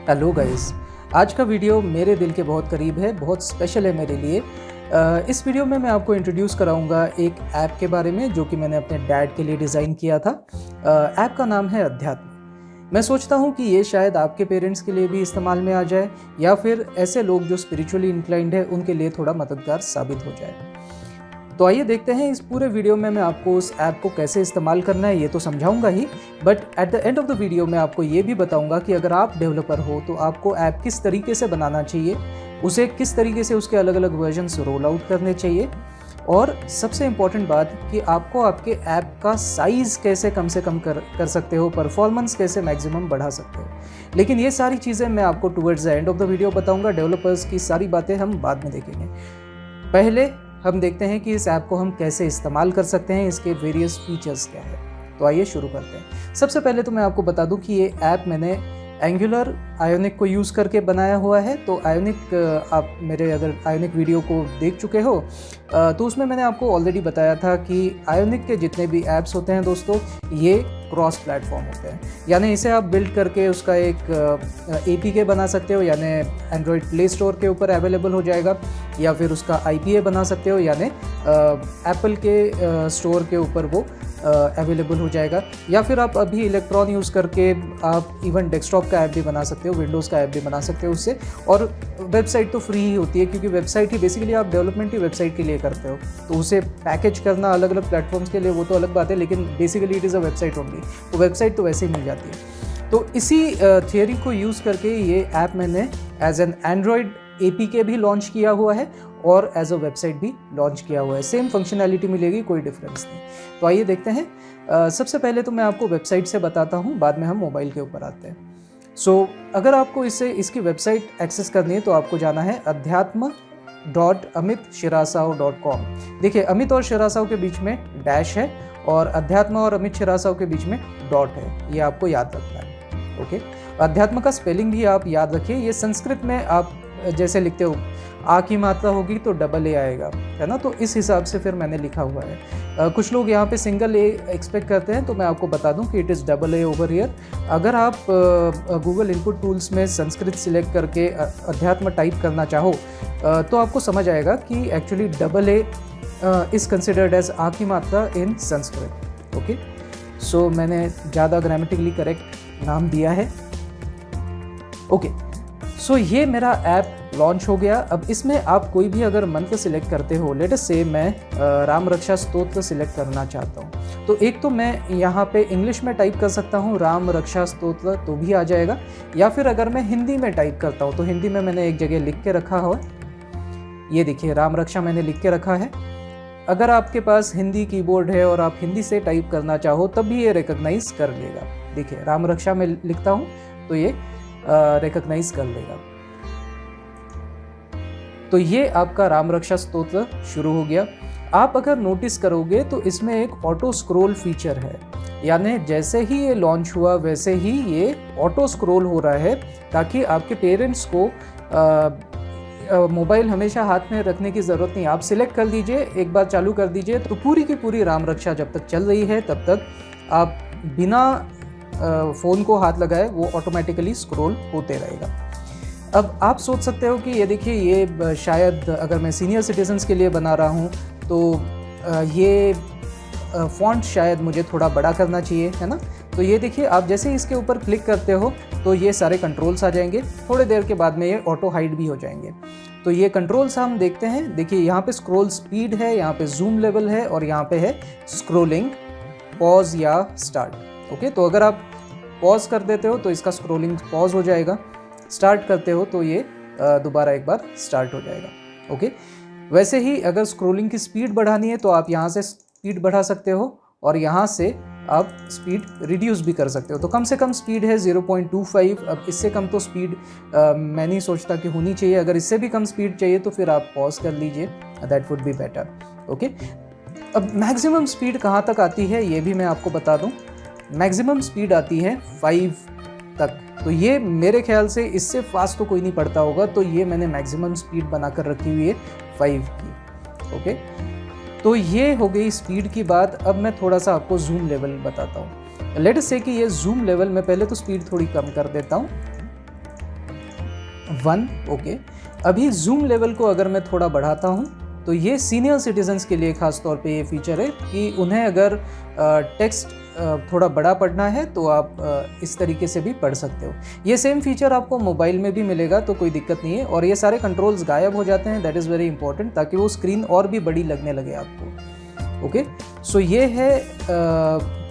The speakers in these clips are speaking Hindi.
हेलो गाइस, आज का वीडियो मेरे दिल के बहुत करीब है, बहुत स्पेशल है मेरे लिए। इस वीडियो में मैं आपको इंट्रोड्यूस कराऊंगा एक ऐप के बारे में जो कि मैंने अपने डैड के लिए डिज़ाइन किया था। ऐप का नाम है अध्यात्म। मैं सोचता हूँ कि ये शायद आपके पेरेंट्स के लिए भी इस्तेमाल में आ जाए या फिर ऐसे लोग जो स्पिरिचुअली इंक्लाइंड है उनके लिए थोड़ा मददगार साबित हो जाए। तो आइए देखते हैं इस पूरे वीडियो में मैं आपको उस ऐप को कैसे इस्तेमाल करना है ये तो समझाऊंगा ही, but at the end of the video मैं आपको ये भी बताऊंगा कि अगर आप डेवलपर हो तो आपको ऐप किस तरीके से बनाना चाहिए, उसे किस तरीके से उसके अलग अलग वर्जन्स रोल आउट करने चाहिए, और सबसे इम्पॉर्टेंट बात कि आपको आपके ऐप का साइज़ कैसे कम से कम कर सकते हो, परफॉर्मेंस कैसे मैक्सिमम बढ़ा सकते हो। लेकिन ये सारी चीज़ें मैं आपको towards the end of the video बताऊँगा। डेवलपर्स की सारी बातें हम बाद में देखेंगे। पहले हम देखते हैं कि इस ऐप को हम कैसे इस्तेमाल कर सकते हैं, इसके वेरियस फीचर्स क्या है। तो आइए शुरू करते हैं। सबसे पहले तो मैं आपको बता दूं कि ये ऐप मैंने एंगुलर आयोनिक को यूज़ करके बनाया हुआ है। तो आयोनिक, आप मेरे अगर आयोनिक वीडियो को देख चुके हो तो उसमें मैंने आपको ऑलरेडी बताया था कि आयोनिक के जितने भी ऐप्स होते हैं दोस्तों, ये क्रॉस प्लेटफॉर्म होते हैं। यानी इसे आप बिल्ड करके उसका एक APK बना सकते हो, यानी एंड्रॉयड प्ले स्टोर के ऊपर अवेलेबल हो जाएगा, या फिर उसका IPA बना सकते हो, यानी एप्पल के स्टोर के ऊपर वो अवेलेबल हो जाएगा, या फिर आप अभी इलेक्ट्रॉन यूज़ करके आप इवन डेस्कटॉप का ऐप भी बना सकते हो, विंडोज़ का ऐप भी बना सकते हो उससे। और वेबसाइट तो फ्री ही होती है, क्योंकि वेबसाइट ही बेसिकली आप डेवलपमेंट ही वेबसाइट के लिए करते हो, तो उसे पैकेज करना अलग अलग प्लेटफॉर्म्स के लिए वो तो अलग बात है, लेकिन basically it is a website only. तो वेबसाइट तो वैसे ही मिल जाती है। तो इसी थियोरी को यूज़ करके ये ऐप मैंने एज एन एंड्रॉयड APK भी लॉन्च किया हुआ है और एज अ वेबसाइट भी लॉन्च किया हुआ है। सेम फंक्शनैलिटी मिलेगी, कोई डिफरेंस नहीं। तो आइए देखते हैं। सबसे पहले तो मैं आपको वेबसाइट से बताता हूँ, बाद में हम मोबाइल के ऊपर आते हैं। सो अगर आपको इसकी वेबसाइट एक्सेस करनी है तो आपको जाना है adhyatma.amitshirasav.com। देखिए, अमित और शिरासाव के बीच में डैश है और अध्यात्म और अमित शिरासाव के बीच में डॉट है, ये आपको याद रखना है। ओके, अध्यात्म का स्पेलिंग भी आप याद रखिए। ये संस्कृत में आप जैसे लिखते हो, आ की मात्रा होगी तो डबल A आएगा, है ना। तो इस हिसाब से फिर मैंने लिखा हुआ है। कुछ लोग यहाँ पे सिंगल A एक्सपेक्ट करते हैं, तो मैं आपको बता दूं कि it is double A over here. अगर आप गूगल इनपुट टूल्स में संस्कृत सिलेक्ट करके अध्यात्म टाइप करना चाहो तो आपको समझ आएगा कि actually double A is considered as आ की मात्रा इन संस्कृत। ओके, सो मैंने ज़्यादा ग्रामेटिकली करेक्ट नाम दिया है। ओके, सो ये मेरा ऐप लॉन्च हो गया। अब इसमें आप कोई भी अगर मंत्र सिलेक्ट करते हो, लेट अस से मैं राम रक्षा स्तोत्र सिलेक्ट करना चाहता हूँ, तो एक तो मैं यहाँ पे इंग्लिश में टाइप कर सकता हूँ राम रक्षा स्तोत्र, तो भी आ जाएगा। या फिर अगर मैं हिंदी में टाइप करता हूँ तो हिंदी में मैंने एक जगह लिख के रखा हो, ये देखिए राम रक्षा मैंने लिख के रखा है। अगर आपके पास हिंदी कीबोर्ड है और आप हिंदी से टाइप करना चाहो तब भी ये रिकॉग्नाइज कर लेगा। देखिए राम रक्षा में लिखता हूँ तो ये रिकॉग्नाइज कर लेगा। तो ये आपका राम रक्षा स्तोत्र शुरू हो गया। आप अगर नोटिस करोगे तो इसमें एक ऑटो स्क्रॉल फीचर है, यानी जैसे ही ये लॉन्च हुआ वैसे ही ये ऑटो स्क्रॉल हो रहा है, ताकि आपके पेरेंट्स को मोबाइल हमेशा हाथ में रखने की ज़रूरत नहीं। आप सिलेक्ट कर दीजिए, एक बार चालू कर दीजिए, तो पूरी की पूरी राम रक्षा जब तक चल रही है तब तक आप बिना फ़ोन को हाथ लगाए वो ऑटोमेटिकली स्क्रॉल होते रहेगा। अब आप सोच सकते हो कि ये देखिए, ये शायद अगर मैं सीनियर सिटीजन्स के लिए बना रहा हूँ तो ये फ़ॉन्ट शायद मुझे थोड़ा बड़ा करना चाहिए, है ना। तो ये देखिए, आप जैसे ही इसके ऊपर क्लिक करते हो तो ये सारे कंट्रोल्स आ जाएंगे। थोड़ी देर के बाद में ये ऑटो हाइड भी हो जाएंगे। तो ये कंट्रोल्स हम देखते हैं। देखिए यहाँ पे स्क्रॉल स्पीड है, यहाँ पे जूम लेवल है, और यहाँ पे है स्क्रॉलिंग पॉज या स्टार्ट। ओके, तो अगर आप पॉज कर देते हो तो इसका स्क्रॉलिंग पॉज हो जाएगा, स्टार्ट करते हो तो ये दोबारा एक बार स्टार्ट हो जाएगा। ओके, वैसे ही अगर स्क्रॉलिंग की स्पीड बढ़ानी है तो आप यहाँ से स्पीड बढ़ा सकते हो और यहाँ से आप स्पीड रिड्यूस भी कर सकते हो। तो कम से कम स्पीड है 0.25। अब इससे कम तो स्पीड मैं नहीं सोचता कि होनी चाहिए। अगर इससे भी कम स्पीड चाहिए तो फिर आप पॉज कर लीजिए, that would be better. Okay, अब मैक्सिमम स्पीड कहाँ तक आती है ये भी मैं आपको बता दूँ। मैक्सिमम स्पीड आती है 5 तक। तो ये मेरे ख्याल से इससे फास्ट तो कोई नहीं पढ़ता होगा, तो ये मैंने मैक्सिमम स्पीड बनाकर रखी हुई है 5 की। ओके, तो ये हो गई स्पीड की बात। अब मैं थोड़ा सा आपको जूम लेवल बताता हूँ। लेट अस से कि ये जूम लेवल, मैं पहले तो स्पीड थोड़ी कम कर देता हूँ। 1। ओके, अभी जूम लेवल को अगर मैं थोड़ा बढ़ाता हूँ तो ये सीनियर सिटीजन्स के लिए ख़ास तौर पे ये फीचर है कि उन्हें अगर टेक्स्ट थोड़ा बड़ा पढ़ना है तो आप इस तरीके से भी पढ़ सकते हो। ये सेम फीचर आपको मोबाइल में भी मिलेगा, तो कोई दिक्कत नहीं है। और ये सारे कंट्रोल्स गायब हो जाते हैं, दैट इज़ वेरी इंपॉर्टेंट, ताकि वो स्क्रीन और भी बड़ी लगने लगे आपको। ओके, सो ये है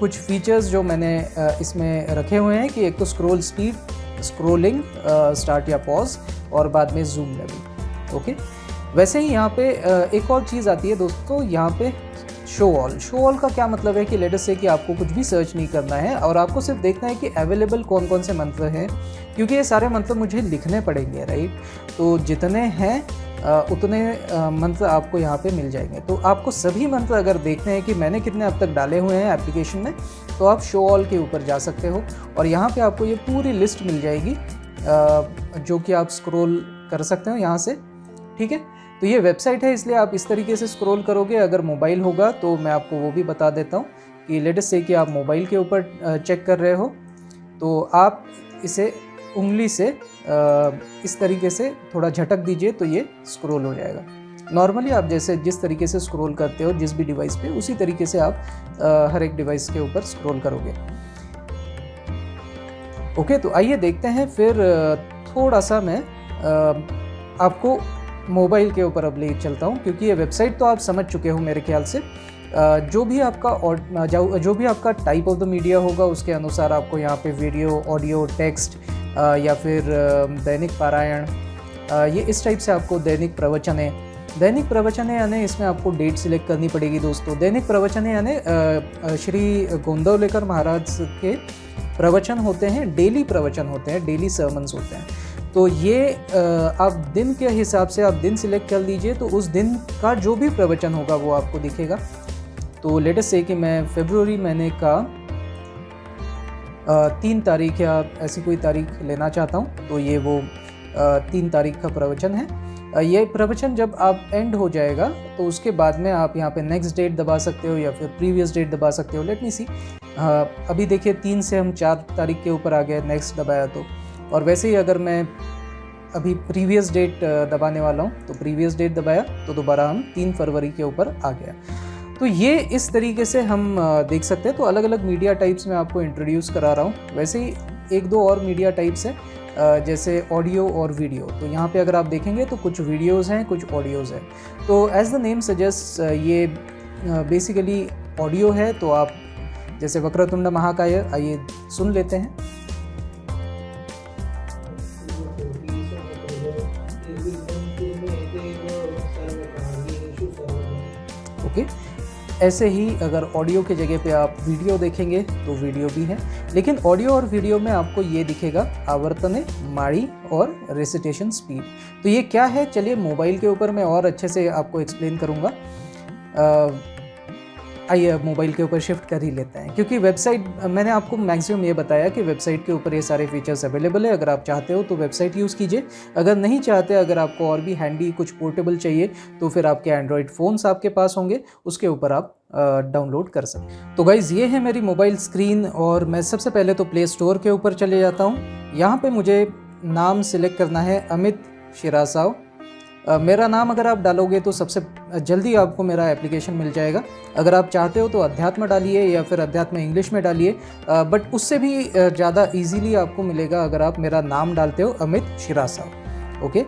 कुछ फीचर्स जो मैंने इसमें रखे हुए हैं कि एक तो स्क्रॉल स्पीड, स्क्रॉलिंग, स्टार्ट या पॉज, और बाद में जूम लेवल। ओके, वैसे ही यहाँ पे एक और चीज़ आती है दोस्तों, यहाँ पे शो ऑल। शो ऑल का क्या मतलब है कि लेट अस से कि आपको कुछ भी सर्च नहीं करना है और आपको सिर्फ देखना है कि अवेलेबल कौन कौन से मंत्र हैं, क्योंकि ये सारे मंत्र मुझे लिखने पड़ेंगे, राइट। तो जितने हैं उतने मंत्र आपको यहाँ पे मिल जाएंगे। तो आपको सभी मंत्र अगर देखने हैं कि मैंने कितने अब तक डाले हुए हैं एप्लीकेशन में, तो आप शो ऑल के ऊपर जा सकते हो और यहाँ पे आपको ये पूरी लिस्ट मिल जाएगी जो कि आप स्क्रॉल कर सकते हो यहाँ से, ठीक है। तो ये वेबसाइट है, इसलिए आप इस तरीके से स्क्रॉल करोगे। अगर मोबाइल होगा तो मैं आपको वो भी बता देता हूँ कि लेट अस से कि आप मोबाइल के ऊपर चेक कर रहे हो, तो आप इसे उंगली से इस तरीके से थोड़ा झटक दीजिए तो ये स्क्रॉल हो जाएगा। नॉर्मली आप जैसे जिस तरीके से स्क्रॉल करते हो जिस भी डिवाइस पे, उसी तरीके से आप हर एक डिवाइस के ऊपर स्क्रॉल करोगे। ओके, तो आइए देखते हैं फिर थोड़ा सा मैं आपको मोबाइल के ऊपर अब ले चलता हूँ, क्योंकि ये वेबसाइट तो आप समझ चुके हो मेरे ख्याल से। जो भी आपका टाइप ऑफ द मीडिया होगा उसके अनुसार आपको यहाँ पे वीडियो, ऑडियो, टेक्स्ट या फिर दैनिक पारायण, ये इस टाइप से आपको दैनिक प्रवचन है। दैनिक प्रवचन है यानी इसमें आपको डेट सिलेक्ट करनी पड़ेगी दोस्तों। दैनिक प्रवचन है यानी श्री गोंदवलेकर महाराज के प्रवचन होते हैं, डेली प्रवचन होते हैं, डेली सर्मन्स होते हैं। तो ये आप दिन के हिसाब से आप दिन सिलेक्ट कर लीजिए, तो उस दिन का जो भी प्रवचन होगा वो आपको दिखेगा। तो लेट अस से कि मैं फरवरी महीने का 3 तारीख या ऐसी कोई तारीख लेना चाहता हूँ, तो ये वो 3 तारीख का प्रवचन है। ये प्रवचन जब आप एंड हो जाएगा तो उसके बाद में आप यहाँ पे नेक्स्ट डेट दबा सकते हो या फिर प्रीवियस डेट दबा सकते हो। लेट मी सी, अभी देखिए 3 से हम 4 तारीख के ऊपर आ गए, नेक्स्ट दबाया तो। और वैसे ही अगर मैं अभी प्रीवियस डेट दबाने वाला हूँ तो प्रीवियस डेट दबाया तो दोबारा हम 3 फरवरी के ऊपर आ गया। तो ये इस तरीके से हम देख सकते हैं। तो अलग अलग मीडिया टाइप्स में आपको इंट्रोड्यूस करा रहा हूँ। वैसे ही 1-2 और मीडिया टाइप्स हैं, जैसे ऑडियो और वीडियो। तो यहाँ पे अगर आप देखेंगे तो कुछ वीडियोज़ हैं, कुछ ऑडियोज़ हैं। तो एज द नेम सजेस्ट ये बेसिकली ऑडियो है। तो आप जैसे वक्रतुंड महाकाय, आइए सुन लेते हैं। ओके, ऐसे ही अगर ऑडियो की जगह पे आप वीडियो देखेंगे तो वीडियो भी है, लेकिन ऑडियो और वीडियो में आपको ये दिखेगा आवर्तने, माड़ी और रेसिटेशन स्पीड। तो ये क्या है, चलिए मोबाइल के ऊपर मैं और अच्छे से आपको एक्सप्लेन करूँगा। आइए अब मोबाइल के ऊपर शिफ्ट कर ही लेते हैं, क्योंकि वेबसाइट मैंने आपको मैक्सिमम ये बताया कि वेबसाइट के ऊपर ये सारे फीचर्स अवेलेबल है। अगर आप चाहते हो तो वेबसाइट यूज़ कीजिए, अगर नहीं चाहते, अगर आपको और भी हैंडी कुछ पोर्टेबल चाहिए तो फिर आपके एंड्रॉयड फ़ोन्स आपके पास होंगे, उसके ऊपर आप डाउनलोड कर सकते। तो गाइज़ ये है मेरी मोबाइल स्क्रीन और मैं सबसे पहले तो प्ले स्टोर के ऊपर चले जाता हूँ। यहाँ पर मुझे नाम सिलेक्ट करना है अमित शिरासाव। मेरा नाम अगर आप डालोगे तो सबसे जल्दी आपको मेरा एप्लीकेशन मिल जाएगा। अगर आप चाहते हो तो अध्यात्म डालिए या फिर अध्यात्म इंग्लिश में डालिए, बट उससे भी ज़्यादा इजीली आपको मिलेगा अगर आप मेरा नाम डालते हो अमित शिरासाव। ओके,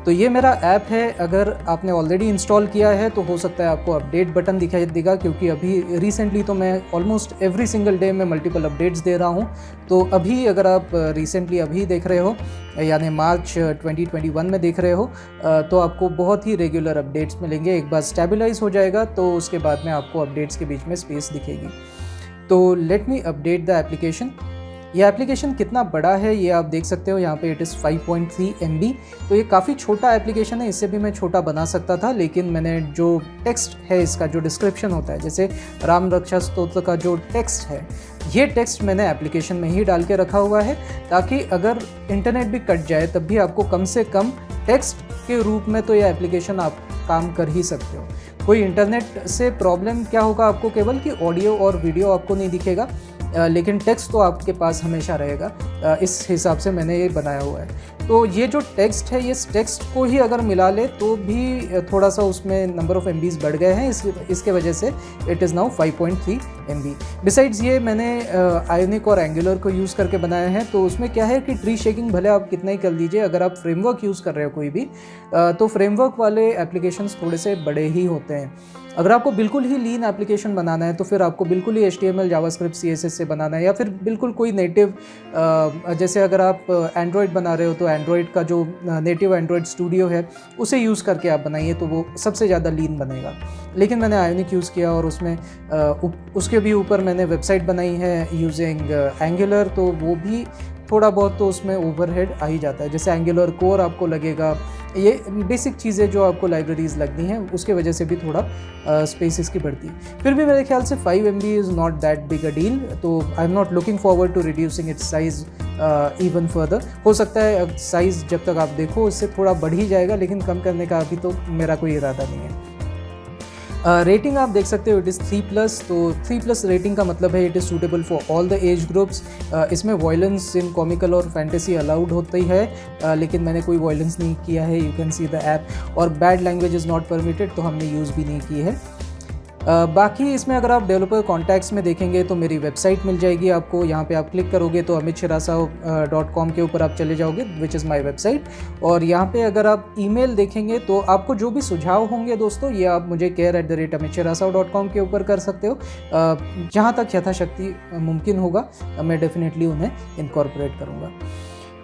तो ये मेरा ऐप है। अगर आपने ऑलरेडी इंस्टॉल किया है तो हो सकता है आपको अपडेट बटन दिखाई देगा, क्योंकि अभी रिसेंटली तो मैं ऑलमोस्ट एवरी सिंगल डे में मल्टीपल अपडेट्स दे रहा हूँ। तो अभी अगर आप रिसेंटली अभी देख रहे हो यानी मार्च 2021 में देख रहे हो, तो आपको बहुत ही रेगुलर अपडेट्स मिलेंगे। एक बार स्टेबलाइज हो जाएगा तो उसके बाद में आपको अपडेट्स के बीच में स्पेस दिखेगी। तो let me update the application. ये एप्लीकेशन कितना बड़ा है ये आप देख सकते हो, यहाँ पे इट इज़ 5.3 MB। तो ये काफ़ी छोटा एप्लीकेशन है, इससे भी मैं छोटा बना सकता था, लेकिन मैंने जो टेक्स्ट है इसका जो डिस्क्रिप्शन होता है, जैसे राम रक्षा स्तोत्र का जो टेक्स्ट है, ये टेक्स्ट मैंने एप्लीकेशन में ही डाल के रखा हुआ है, ताकि अगर इंटरनेट भी कट जाए तब भी आपको कम से कम टेक्स्ट के रूप में तो ये एप्लीकेशन आप काम कर ही सकते हो। कोई इंटरनेट से प्रॉब्लम क्या होगा आपको, केवल कि ऑडियो और वीडियो आपको नहीं दिखेगा, लेकिन टेक्स्ट तो आपके पास हमेशा रहेगा। इस हिसाब से मैंने ये बनाया हुआ है। तो ये जो टेक्स्ट है, इस टेक्स्ट को ही अगर मिला ले तो भी थोड़ा सा उसमें नंबर ऑफ़ MBs बढ़ गए हैं, इसके वजह से it is now 5.3 MB। Besides ये मैंने आयोनिक और एंगुलर को यूज़ करके बनाया है। तो उसमें क्या है कि ट्री शेकिंग भले आप कितना ही कर लीजिए, अगर आप फ्रेमवर्क यूज़ कर रहे हो कोई भी, तो फ्रेमवर्क वाले एप्लीकेशंस थोड़े से बड़े ही होते हैं। अगर आपको बिल्कुल ही लीन एप्लीकेशन बनाना है तो फिर आपको बिल्कुल ही HTML, जावास्क्रिप्ट, CSS से बनाना है, या फिर बिल्कुल कोई नेटिव, जैसे अगर आप एंड्रॉयड बना रहे हो तो एंड्रॉयड का जो नेटिव एंड्रॉयड स्टूडियो है उसे यूज़ करके आप बनाइए, तो वो सबसे ज़्यादा लीन बनेगा। लेकिन मैंने आयोनिक यूज़ किया और उसमें उसके भी ऊपर मैंने वेबसाइट बनाई है यूजिंग एंगुलर, तो वो भी थोड़ा बहुत तो उसमें ओवरहेड आ ही जाता है। जैसे एंगुलर कोर आपको लगेगा, ये बेसिक चीज़ें जो आपको लाइब्रेरीज लगनी हैं उसके वजह से भी थोड़ा स्पेस इसकी बढ़ती है। फिर भी मेरे ख्याल से 5 MB is not that big a deal, तो I am not looking forward to reducing its size even further. हो सकता है साइज़ जब तक आप देखो इससे थोड़ा बढ़ ही जाएगा, लेकिन कम करने का अभी तो मेरा कोई इरादा नहीं है। रेटिंग आप देख सकते हो, इट इज़ 3+। तो 3+ रेटिंग का मतलब है it is suitable for all the age groups. इसमें वॉयलेंस इन कॉमिकल और फैंटेसी अलाउड होती है, लेकिन मैंने कोई वॉयलेंस नहीं किया है, you can see the app. और bad language is not permitted, तो हमने यूज़ भी नहीं की है। बाकी इसमें अगर आप डेवलपर कॉन्टैक्ट्स में देखेंगे तो मेरी वेबसाइट मिल जाएगी आपको। यहाँ पे आप क्लिक करोगे तो amitshirasav.com के ऊपर आप चले जाओगे, विच इज़ माई वेबसाइट। और यहाँ पे अगर आप ईमेल देखेंगे तो आपको जो भी सुझाव होंगे दोस्तों, ये आप मुझे care@amitshirasav.com के ऊपर कर सकते हो। जहाँ तक यथाशक्ति मुमकिन होगा मैं डेफिनेटली उन्हें इनकॉर्पोरेट करूँगा।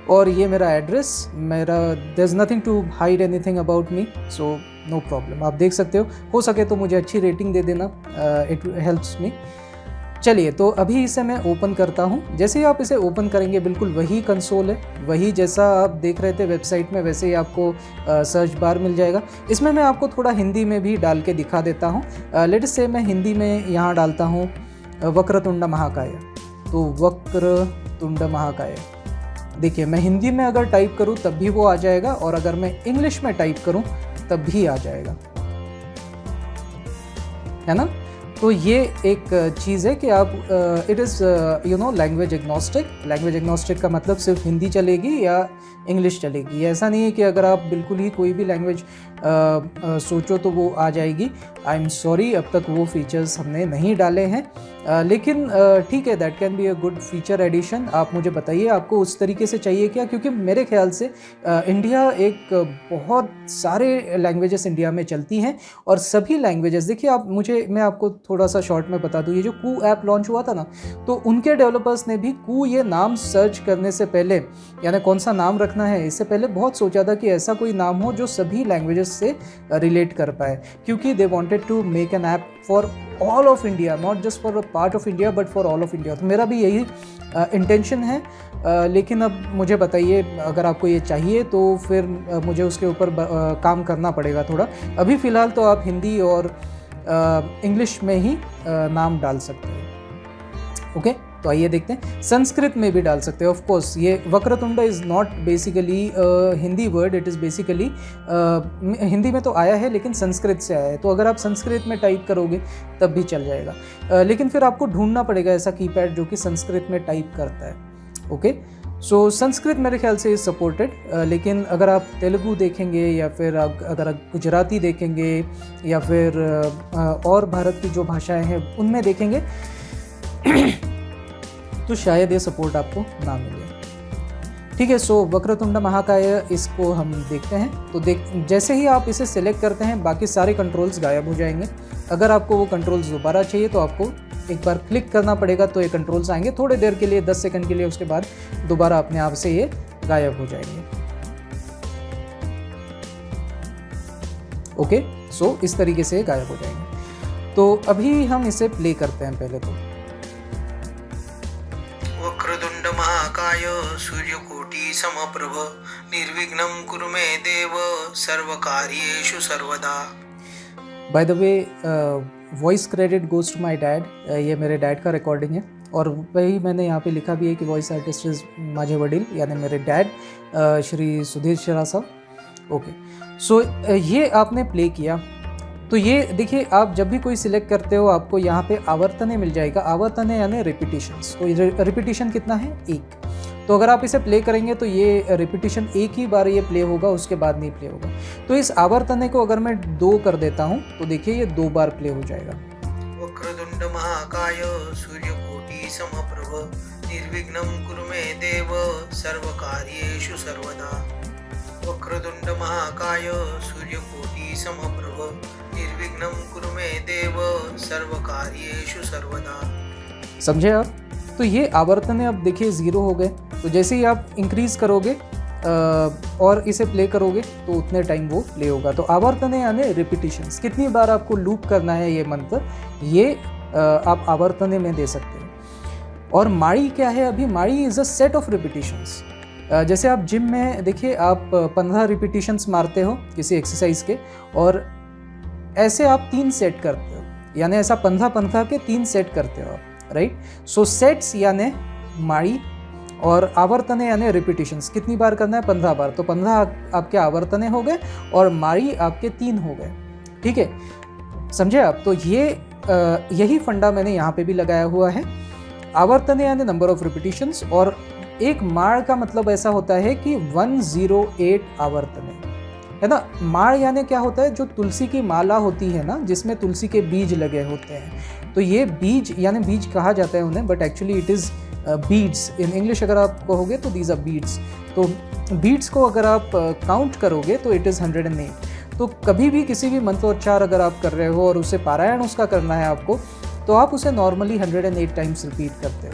और ये मेरा address, there is nothing to hide anything about me, so no problem. आप देख सकते हो सके तो मुझे अच्छी रेटिंग दे देना, इट हेल्प्स मी। चलिए, तो अभी इसे मैं ओपन करता हूँ। जैसे ही आप इसे ओपन करेंगे बिल्कुल वही कंसोल है, वही जैसा आप देख रहे थे वेबसाइट में, वैसे ही आपको सर्च बार मिल जाएगा। इसमें मैं आपको थोड़ा हिंदी में भी डाल के दिखा देता हूँ। लेट्स से मैं हिंदी में यहाँ डालता हूँ वक्रतुंड महाकाय। तो वक्रतुंड महाकाय, देखिए मैं हिंदी में अगर टाइप करूँ तब भी वो आ जाएगा, और अगर मैं इंग्लिश में टाइप करूँ तब भी आ जाएगा, है ना। तो ये एक चीज़ है कि आप it is language agnostic. Language agnostic का मतलब सिर्फ हिंदी चलेगी या इंग्लिश चलेगी। ऐसा नहीं है कि अगर आप बिल्कुल ही कोई भी लैंग्वेज सोचो तो वो आ जाएगी। आई एम सॉरी, अब तक वो फीचर्स हमने नहीं डाले हैं, लेकिन ठीक है, that can be a good feature addition. आप मुझे बताइए आपको उस तरीके से चाहिए क्या, क्योंकि मेरे ख्याल से इंडिया एक बहुत सारे लैंग्वेजेस इंडिया में चलती हैं, और सभी लैंग्वेजेस देखिए मैं आपको थोड़ा सा शॉर्ट में बता दूँ। ये जो कू ऐप लॉन्च हुआ था ना, तो उनके डेवलपर्स ने भी कू ये नाम सर्च करने से पहले, यानी कौन सा नाम रखना है इससे पहले बहुत सोचा था कि ऐसा कोई नाम हो जो सभी लैंग्वेजेस से रिलेट कर पाए, क्योंकि they wanted to make an app for all of India, not just for a part of India but for all of India. तो मेरा भी यही इंटेंशन है, लेकिन अब मुझे बताइए अगर आपको ये चाहिए तो फिर मुझे उसके ऊपर काम करना पड़ेगा थोड़ा। अभी फ़िलहाल तो आप हिंदी और इंग्लिश में ही नाम डाल सकते हैं। ओके, तो आइए देखते हैं। संस्कृत में भी डाल सकते हैं ऑफ कोर्स। ये Vakratunda is not basically Hindi word, it is basically Hindi में तो आया है लेकिन संस्कृत से आया है, तो अगर आप संस्कृत में टाइप करोगे तब भी चल जाएगा। लेकिन फिर आपको ढूंढना पड़ेगा ऐसा कीपैड जो कि संस्कृत में टाइप करता है। ओके, सो संस्कृत मेरे ख्याल से इज़ सपोर्टेड, लेकिन अगर आप तेलुगु देखेंगे या फिर अगर आप गुजराती देखेंगे या फिर और भारत की जो भाषाएं हैं उनमें देखेंगे तो शायद ये सपोर्ट आपको ना मिले। ठीक है, सो वक्रतुंड महाकाय इसको हम देखते हैं। तो जैसे ही आप इसे सिलेक्ट करते हैं बाकी सारे कंट्रोल्स गायब हो जाएंगे। अगर आपको वो कंट्रोल्स दोबारा चाहिए तो आपको एक बार क्लिक करना पड़ेगा, तो ये कंट्रोल्स आएंगे थोड़ी देर के लिए, 10 सेकंड के लिए, उसके बाद दोबारा अपने आप से ये गायब हो जाएंगे। ओके, सो इस तरीके से गायब हो जाएंगे। तो अभी हम इसे प्ले करते हैं पहले तो। वक्रतुंड महाकाय सूर्यकोटि समप्रभ निर्विघ्नं कुरु मे देव सर्वकार्येषु सर्वदा। By the way, voice credit goes to my dad. ये मेरे डैड का रिकॉर्डिंग है, और वही मैंने यहाँ पे लिखा भी है कि वॉइस आर्टिस्ट इज माझे वडील, यानी मेरे डैड श्री सुधीर शिरासाव। ओके, सो ये आपने प्ले किया। तो ये देखिए, आप जब भी कोई सिलेक्ट करते हो आपको यहाँ पे आवर्तने मिल जाएगा। आवर्तने यानी रिपीटिशंस। तो रिपीटिशन कितना है? 1। तो अगर आप इसे प्ले करेंगे तो ये रिपीटिशन एक ही बार ये प्ले होगा, उसके बाद नहीं प्ले होगा। तो इस आवर्तने को अगर मैं 2 कर देता हूँ तो देखिए ये 2 बार प्ले हो जाएगा। वक्रतुंड महाकाय सूर्यकोटि समप्रभ निर्विघ्नं कुरु मे देव सर्वकार्येषु सर्वदा। वक्रतुंड महाकाय सूर्यकोटि समप्रभ निर्विघ्नं कुरु मे देव सर्वकार्येषु सर्वदा। समझे आप? तो ये आवर्तने अब देखिए 0 हो गए। तो जैसे ही आप इंक्रीज करोगे और इसे प्ले करोगे तो उतने टाइम वो प्ले होगा। तो आवर्तने यानी रिपीटिशंस, कितनी बार आपको लूप करना है ये मंत्र, ये आप आवर्तने में दे सकते हैं। और माड़ी क्या है? अभी माड़ी is a set of repetitions. जैसे आप जिम में देखिए, आप 15 रिपीटिशंस मारते हो किसी एक्सरसाइज के, और ऐसे आप 3 सेट करते हो, यानी ऐसा 15 के 3 सेट करते हो आप, राइट। सो सेट्स यानी माड़ी, और आवर्तने यानी रिपीटिशंस, कितनी बार करना है? 15 बार। तो 15 आपके आवर्तने हो गए और माड़ी आपके 3 हो गए, ठीक है, समझे आप? तो ये यही फंडा मैंने यहाँ पे भी लगाया हुआ है। आवर्तने यानी नंबर ऑफ रिपीटिशंस, और एक माड़ का मतलब ऐसा होता है कि 108 आवर्तने, है ना। माड़ यानी क्या होता है? जो तुलसी की माला होती है ना, जिसमें तुलसी के बीज लगे होते हैं। तो ये बीज यानी बीज कहा जाता है उन्हें, but actually it is beads in English. अगर आप कहोगे तो दीज आर बीड्स। तो बीड्स को अगर आप काउंट करोगे तो इट इज़ 108। तो कभी भी किसी भी मंत्रोच्चार अगर आप कर रहे हो और उसे पारायण उसका करना है आपको, तो आप उसे नॉर्मली 108 टाइम्स रिपीट करते हो।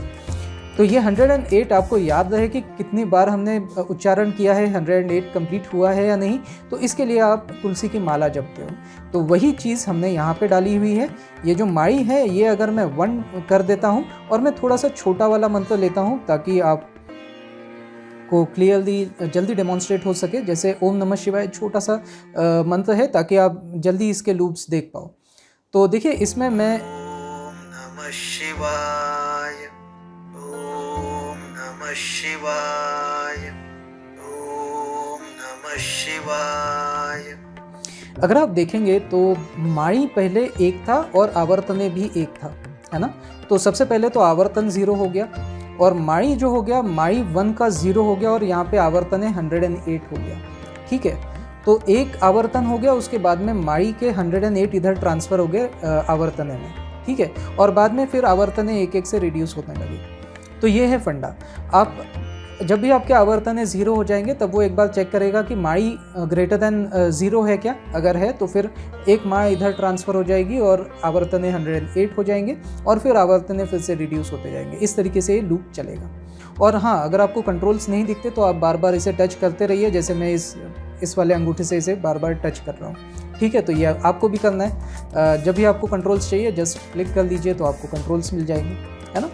तो ये 108 आपको याद रहे कि कितनी बार हमने उच्चारण किया है, 108 कंप्लीट हुआ है या नहीं। तो इसके लिए आप तुलसी की माला जपते हो। तो वही चीज़ हमने यहाँ पे डाली हुई है। ये जो माड़ी है, ये अगर मैं 1 कर देता हूँ और मैं थोड़ा सा छोटा वाला मंत्र लेता हूँ ताकि आप को क्लियरली जल्दी डेमोन्स्ट्रेट हो सके। जैसे ओम नमः शिवाय छोटा सा मंत्र है, ताकि आप जल्दी इसके लूप्स देख पाओ। तो देखिए इसमें मैं ओम नमः शिवाय, ओम नमः शिवाय, ओम नमः शिवाय। अगर आप देखेंगे तो माड़ी पहले 1 था और आवर्तने भी 1 था, है ना। तो सबसे पहले तो आवर्तन 0 हो गया, और माड़ी जो हो गया, माड़ी 1 का 0 हो गया, और यहाँ पे आवर्तने 108 हो गया, ठीक है। तो एक आवर्तन हो गया, उसके बाद में माड़ी के 108 इधर ट्रांसफ़र हो गए आवर्तने में, ठीक है। और बाद में फिर आवर्तने 1-1 से रिड्यूस होने लगे। तो ये है फंडा। आप जब भी आपके आवर्तने 0 हो जाएंगे तब वो एक बार चेक करेगा कि माड़ी ग्रेटर देन 0 है क्या। अगर है तो फिर एक माँ इधर ट्रांसफ़र हो जाएगी और आवर्तने 108 हो जाएंगे, और फिर आवर्तने फिर से रिड्यूस होते जाएंगे। इस तरीके से ये लूप चलेगा। और हाँ, अगर आपको कंट्रोल्स नहीं दिखते तो आप बार बार इसे टच करते रहिए। जैसे मैं इस वाले अंगूठे से इसे बार बार टच कर रहा हूँ, ठीक है। तो ये आपको भी करना है। जब भी आपको कंट्रोल्स चाहिए जस्ट क्लिक कर लीजिए तो आपको कंट्रोल्स मिल जाएंगे, है ना।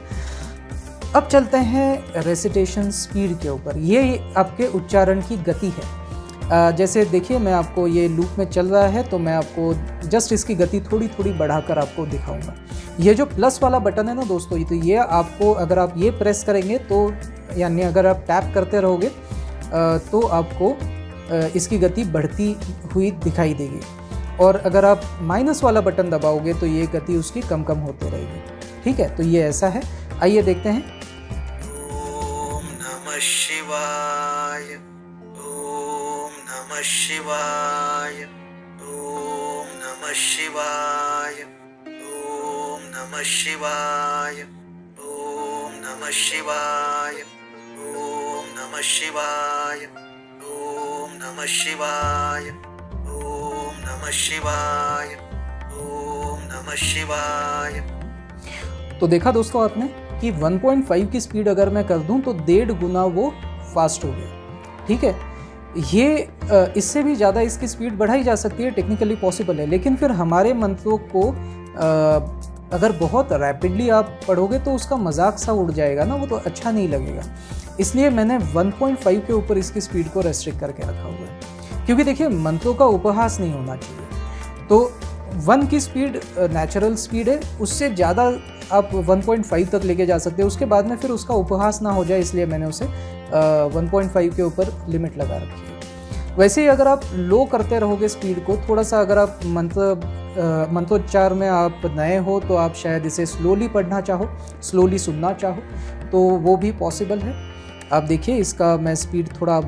अब चलते हैं रेसिटेशन स्पीड के ऊपर। ये आपके उच्चारण की गति है। जैसे देखिए, मैं आपको ये लूप में चल रहा है तो मैं आपको जस्ट इसकी गति थोड़ी थोड़ी बढ़ाकर आपको दिखाऊंगा। ये जो प्लस वाला बटन है ना दोस्तों, तो ये आपको, अगर आप ये प्रेस करेंगे तो, यानी अगर आप टैप करते रहोगे तो आपको इसकी गति बढ़ती हुई दिखाई देगी। और अगर आप माइनस वाला बटन दबाओगे तो ये गति उसकी कम कम होते रहेगी, ठीक है। तो ये ऐसा है। आइए देखते हैं। ओम नमः शिवाय, ओम नमः शिवाय, ओम नमः शिवाय, ओम नमः शिवाय, ओम नमः शिवाय, ओम नमः शिवाय, ओम नमः शिवाय, ओम नमः शिवाय, ओम नमः शिवाय। तो देखा दोस्तों आपने कि 1.5 की स्पीड अगर मैं कर दूं तो 1.5 गुना वो फास्ट हो गया, ठीक है। ये इससे भी ज़्यादा इसकी स्पीड बढ़ाई जा सकती है, टेक्निकली पॉसिबल है। लेकिन फिर हमारे मंत्रों को अगर बहुत रैपिडली आप पढ़ोगे तो उसका मजाक सा उड़ जाएगा ना, वो तो अच्छा नहीं लगेगा। इसलिए मैंने 1.5 के ऊपर इसकी स्पीड को रेस्ट्रिक्ट करके रखा हुआ है। क्योंकि देखिए, मंत्रों का उपहास नहीं होना चाहिए। तो 1 की स्पीड नेचुरल स्पीड है, उससे ज़्यादा आप 1.5 तक लेके जा सकते हो। उसके बाद में फिर उसका उपहास ना हो जाए, इसलिए मैंने उसे 1.5 के ऊपर लिमिट लगा रखी है। वैसे ही अगर आप लो करते रहोगे स्पीड को थोड़ा सा, अगर आप मंत्रोच्चार में आप नए हो तो आप शायद इसे स्लोली पढ़ना चाहो, स्लोली सुनना चाहो, तो वो भी पॉसिबल है। आप देखिए इसका मैं स्पीड थोड़ा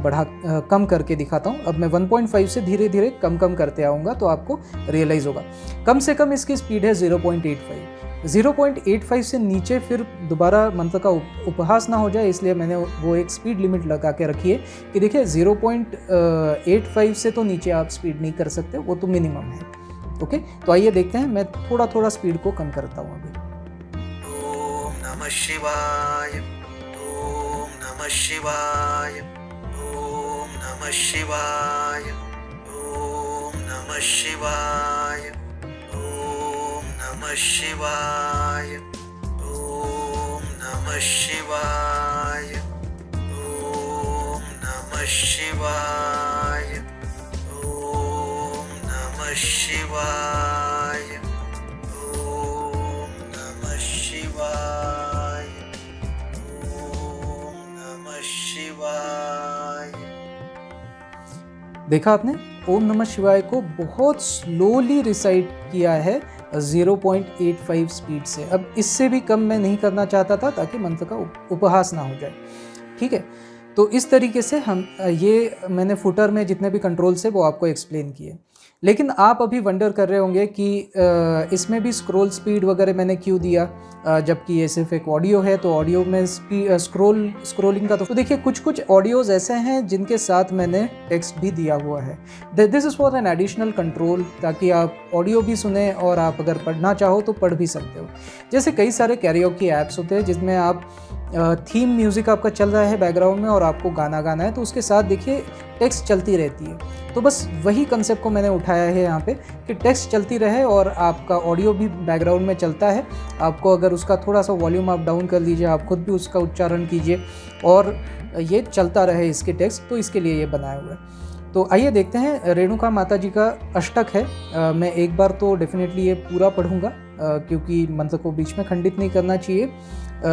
कम करके दिखाता हूँ। अब मैं 1.5 से धीरे धीरे कम करते आऊँगा तो आपको रियलाइज़ होगा। कम से कम इसकी स्पीड है 0.85। 0.85 से नीचे फिर दोबारा मंत्र का उपहास ना हो जाए, इसलिए मैंने वो एक स्पीड लिमिट लगा के रखी है कि देखिए 0.85 से तो नीचे आप स्पीड नहीं कर सकते, वो तो मिनिमम है। ओके, तो आइए देखते हैं, मैं थोड़ा स्पीड को कम करता हूँ अभी। ओम नमः शिवाय, ओम नमः शिवाय, ओम नमः शिवाय, ओम नमः शिवाय, ओम नमः शिवाय, ओम नमः शिवाय, ओम नमः शिवाय, ओम नमः शिवाय, ओम नमः शिवाय, ओम नमः शिवाय। देखा आपने, ओम नमः शिवाय को बहुत स्लोली रिसाइट किया है 0.85 स्पीड से। अब इससे भी कम मैं नहीं करना चाहता था ताकि मंत्र का उपहास ना हो जाए। ठीक है, तो इस तरीके से हम ये मैंने फुटर में जितने भी कंट्रोल्स है वो आपको एक्सप्लेन किए। लेकिन आप अभी वंडर कर रहे होंगे कि इसमें भी स्क्रॉल स्पीड वगैरह मैंने क्यों दिया, जबकि ये सिर्फ एक ऑडियो है। तो ऑडियो में स्क्रोलिंग का तो देखिए कुछ ऑडियोज़ ऐसे हैं जिनके साथ मैंने टेक्स्ट भी दिया हुआ है। This is for an additional control, ताकि आप ऑडियो भी सुने और आप अगर पढ़ना चाहो तो पढ़ भी सकते हो। जैसे कई सारे कैरियोकी ऐप्स होते हैं जिसमें आप थीम म्यूज़िक आपका चल रहा है बैकग्राउंड में और आपको गाना गाना है, तो उसके साथ देखिए टेक्स्ट चलती रहती है। तो बस वही कंसेप्ट को मैंने उठाया है यहाँ पे कि टेक्स्ट चलती रहे और आपका ऑडियो भी बैकग्राउंड में चलता है। आपको अगर उसका थोड़ा सा वॉल्यूम आप डाउन कर लीजिए, आप खुद भी उसका उच्चारण कीजिए और ये चलता रहे इसके टेक्स्ट, तो इसके लिए ये बनाया हुआ है। तो आइए देखते हैं, रेणुका माता जी का अष्टक है। मैं एक बार तो डेफिनेटली ये पूरा पढ़ूंगा क्योंकि मंत्र को बीच में खंडित नहीं करना चाहिए,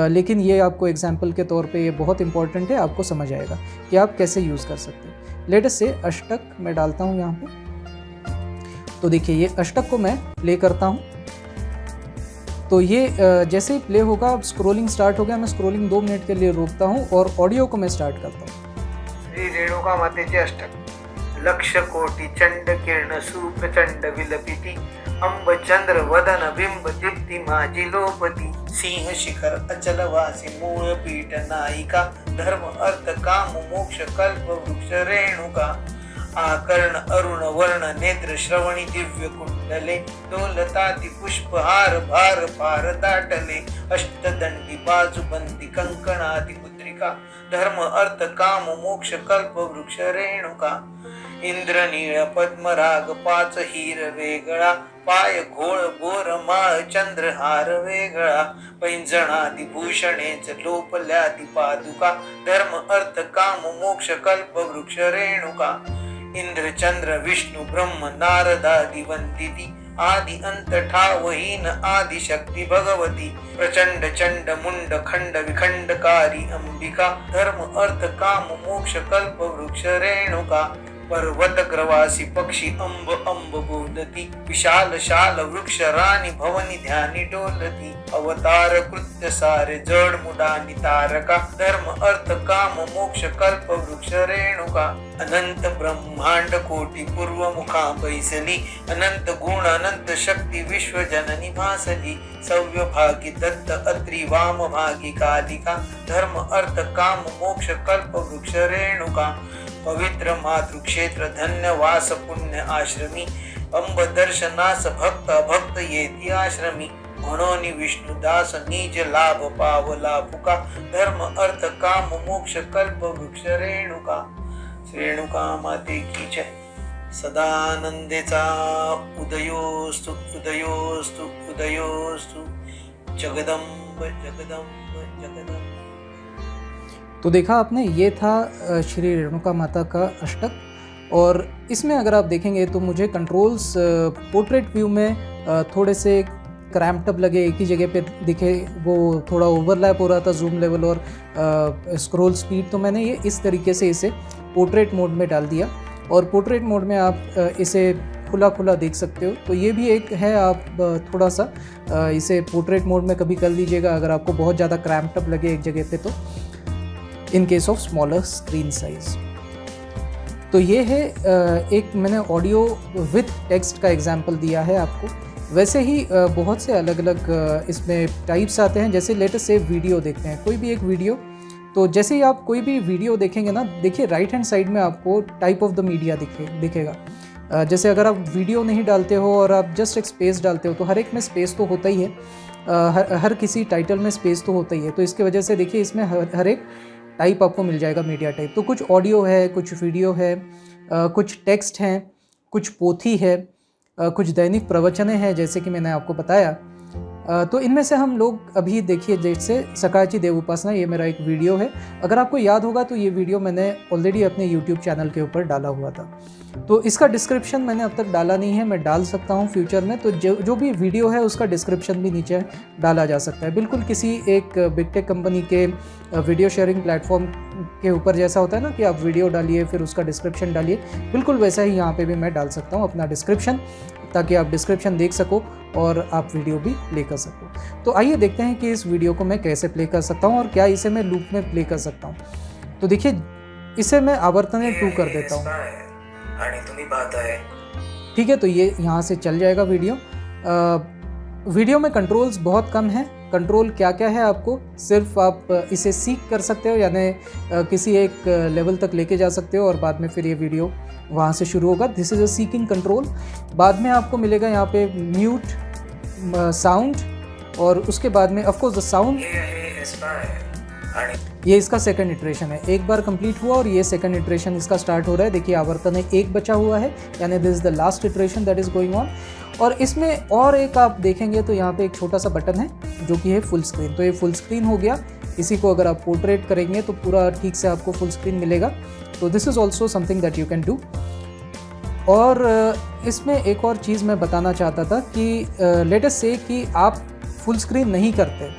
लेकिन ये आपको एग्जाम्पल के तौर पे ये बहुत इंपॉर्टेंट है, आपको समझ आएगा कि आप कैसे यूज़ कर सकते हैं। लेट अस से अष्टक मैं डालता हूँ यहाँ पे। तो देखिए ये अष्टक को मैं प्ले करता हूँ। तो ये जैसे ही प्ले होगा, अब स्क्रोलिंग स्टार्ट हो गया, मैं स्क्रोलिंग 2 मिनट के लिए रोकता हूँ और ऑडियो को मैं स्टार्ट करता हूँ। श्री रेणुका मातेचे अष्टक। लक्ष कोटि चंड किरण सुप्रचंड विलपिति, अंब चंद्र वदन बिंब दीप्ति माझी लोपति, सिंह शिखर अचल वासी मूल पीठ नायिका, धर्म अर्थ काम मोक्ष कल्प वृक्ष रेणुका, आकर्ण अरुण वर्ण नेत्र श्रवणी दिव्य कुंडले, दोलताति पुष्पहार भार पार दाटले, अष्टदंडी बाजूबंदी कंकणादि पुत्रिका, धर्म अर्थ काम मोक्ष कल्प वृक्ष रेणुका, इंद्रनीळ पद्मराग 5 हीर वेगळा, पाय घोळ बोर माळ चंद्रहार वेगळा, पैंजणादि भूषणेच लोपल्यादि पादुका, धर्म अर्थ काम मोक्ष कल्प वृक्ष रेणुका, इंद्र चंद्र विष्णु ब्रह्म नारदादि वंदिती, आदि अंत ठावहीन आदि शक्ति भगवती, प्रचंड चंड मुंड खंड विखंडकारी अंबिका, धर्म अर्थ काम मोक्ष कल्प वृक्ष रेणुका, पर्वत ग्रवासी पक्षी अंब अंब बोलती, विशाल शाल वृक्ष रानी भवनी ध्यानी डोलती, अवतार कृत्य सारे जड मुडानी तारका, धर्म अर्थ काम मोक्ष कल्प वृक्ष रेणुका, अनंत ब्रह्मांड कोटि पूर्व मुखा बैसली, अनंत गुण अनंत शक्ति विश्व जननी भासली, सव्य भागी दत्त अत्रि वाम भागी कालिका, धर्म अर्थ काम मोक्ष कल्प वृक्ष रेणुका, पवित्र मातृक्षेत्र धन्य वास पुण्य आश्रमी, अंब दर्शनास भक्त भक्त येती आश्रमी, म्हणून विष्णुदास निज लाभ पावला फुका, धर्म अर्थ काम मोक्ष कल्प वृक्ष रेणुका। रेणुका माते की जय। सदानंदेचा उदयोस्तु उदयोस्तु उदयोस्तु, जगदंब जगदंब जगदंब। तो देखा आपने, ये था श्री रेणुका माता का अष्टक। और इसमें अगर आप देखेंगे तो मुझे कंट्रोल्स पोर्ट्रेट व्यू में थोड़े से क्रैम्प्ड अप लगे, एक ही जगह पे दिखे, वो थोड़ा ओवरलैप हो रहा था जूम लेवल और स्क्रॉल स्पीड। तो मैंने ये इस तरीके से इसे पोर्ट्रेट मोड में डाल दिया और पोर्ट्रेट मोड में आप इसे खुला खुला देख सकते हो। तो ये भी एक है, आप थोड़ा सा इसे पोर्ट्रेट मोड में कभी कर लीजिएगा अगर आपको बहुत ज़्यादा क्रैम्प्ड अप लगे एक जगह पे। In case of smaller screen size. तो ये है एक मैंने ऑडियो विथ टेक्स्ट का एग्जांपल दिया है आपको। वैसे ही बहुत से अलग अलग इसमें टाइप्स आते हैं। जैसे लेटेस्ट से वीडियो देखते हैं, कोई भी एक वीडियो, तो जैसे ही आप कोई भी वीडियो देखेंगे ना, देखिए राइट हैंड साइड में आपको टाइप ऑफ द मीडिया दिखेगा। जैसे अगर आप वीडियो नहीं डालते हो और आप जस्ट एक स्पेस डालते हो, तो हर एक में स्पेस तो होता ही है, हर किसी टाइटल में स्पेस तो होता ही है। तो इसके वजह से देखिए इसमें हर एक टाइप आपको मिल जाएगा, मीडिया टाइप। तो कुछ ऑडियो है, कुछ वीडियो है, कुछ टेक्स्ट हैं, कुछ पोथी है, कुछ दैनिक प्रवचनें हैं, जैसे कि मैंने आपको बताया। तो इनमें से हम लोग अभी देखिए, जैसे सकाची देव उपासना, ये मेरा एक वीडियो है। अगर आपको याद होगा तो ये वीडियो मैंने ऑलरेडी अपने YouTube चैनल के ऊपर डाला हुआ था। तो इसका डिस्क्रिप्शन मैंने अब तक डाला नहीं है, मैं डाल सकता हूँ फ्यूचर में। तो जो भी वीडियो है उसका डिस्क्रिप्शन भी नीचे डाला जा सकता है। बिल्कुल किसी एक बिग टेक कंपनी के वीडियो शेयरिंग प्लेटफॉर्म के ऊपर जैसा होता है ना कि आप वीडियो डालिए फिर उसका डिस्क्रिप्शन डालिए, बिल्कुल वैसा ही यहाँ पे भी मैं डाल सकता हूँ अपना डिस्क्रिप्शन, ताकि आप डिस्क्रिप्शन देख सको और आप वीडियो भी प्ले कर सको। तो आइए देखते हैं कि इस वीडियो को मैं कैसे प्ले कर सकता हूँ और क्या इसे मैं लूप में प्ले कर सकता हूँ। तो देखिए, इसे मैं आवर्तन 2 कर देता हूँ। ठीक है, तो ये यहाँ से चल जाएगा वीडियो। वीडियो में कंट्रोल्स बहुत कम है। कंट्रोल क्या क्या है आपको सिर्फ आप इसे सीख कर सकते हो, यानी किसी एक लेवल तक लेके जा सकते हो और बाद में फिर ये वीडियो वहाँ से शुरू होगा। This is a seeking control. बाद में आपको मिलेगा यहाँ पे म्यूट, साउंड, और उसके बाद में ऑफकोर्स द साउंड, ये इसका सेकंड इटरेशन है। एक बार कंप्लीट हुआ और ये सेकंड इटरेशन इसका स्टार्ट हो रहा है। देखिए आवर्तन 1 बचा हुआ है, यानी this is the last iteration that is going on. और इसमें और एक आप देखेंगे तो यहाँ पे एक छोटा सा बटन है जो कि है फुल स्क्रीन। तो ये फुल स्क्रीन हो गया। इसी को अगर आप पोर्ट्रेट करेंगे तो पूरा ठीक से आपको फुल स्क्रीन मिलेगा। तो this is also something that you can do. और इसमें एक और चीज़ मैं बताना चाहता था कि लेटेस्ट से कि आप फुल स्क्रीन नहीं करते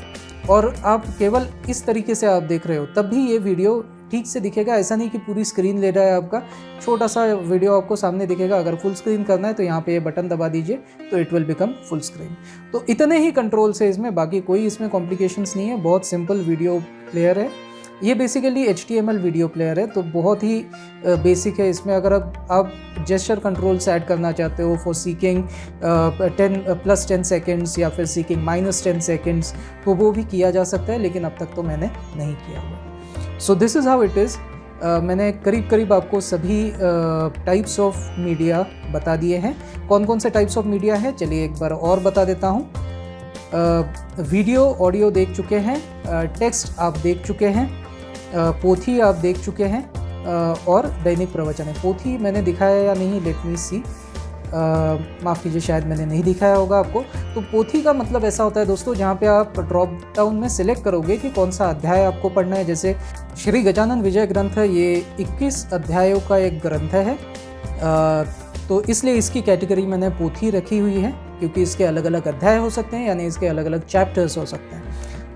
और आप केवल इस तरीके से आप देख रहे हो, तब भी ये वीडियो ठीक से दिखेगा। ऐसा नहीं कि पूरी स्क्रीन ले रहा है आपका, छोटा सा वीडियो आपको सामने दिखेगा। अगर फुल स्क्रीन करना है तो यहाँ पे ये बटन दबा दीजिए तो it will become full screen. तो इतने ही कंट्रोल्स है इसमें, बाकी कोई इसमें कॉम्प्लिकेशंस नहीं है। बहुत सिंपल वीडियो प्लेयर है ये, बेसिकली HTML वीडियो प्लेयर है, तो बहुत ही बेसिक है। इसमें अगर आप जेस्चर कंट्रोल्स ऐड करना चाहते हो फॉर सीकिंग 10 सेकेंड्स या फिर सीकिंग -10 सेकेंड्स, तो वो भी किया जा सकता है, लेकिन अब तक तो मैंने नहीं किया हुआ। So this is how it is. मैंने करीब करीब आपको सभी टाइप्स ऑफ मीडिया बता दिए हैं। कौन कौन से टाइप्स ऑफ मीडिया है चलिए एक बार और बता देता हूँ। वीडियो ऑडियो देख चुके हैं, टेक्स्ट आप देख चुके हैं, पोथी आप देख चुके हैं, और दैनिक प्रवचन है। पोथी मैंने दिखाया या नहीं, लेट मी सी, माफ़ कीजिए शायद मैंने नहीं दिखाया होगा आपको। तो पोथी का मतलब ऐसा होता है दोस्तों, जहाँ पे आप ड्रॉप डाउन में सिलेक्ट करोगे कि कौन सा अध्याय आपको पढ़ना है। जैसे श्री गजानन विजय ग्रंथ है, ये 21 अध्यायों का एक ग्रंथ है, तो इसलिए इसकी कैटेगरी मैंने पोथी रखी हुई है, क्योंकि इसके अलग अलग अध्याय हो सकते हैं, यानी इसके अलग अलग चैप्टर्स हो सकते हैं।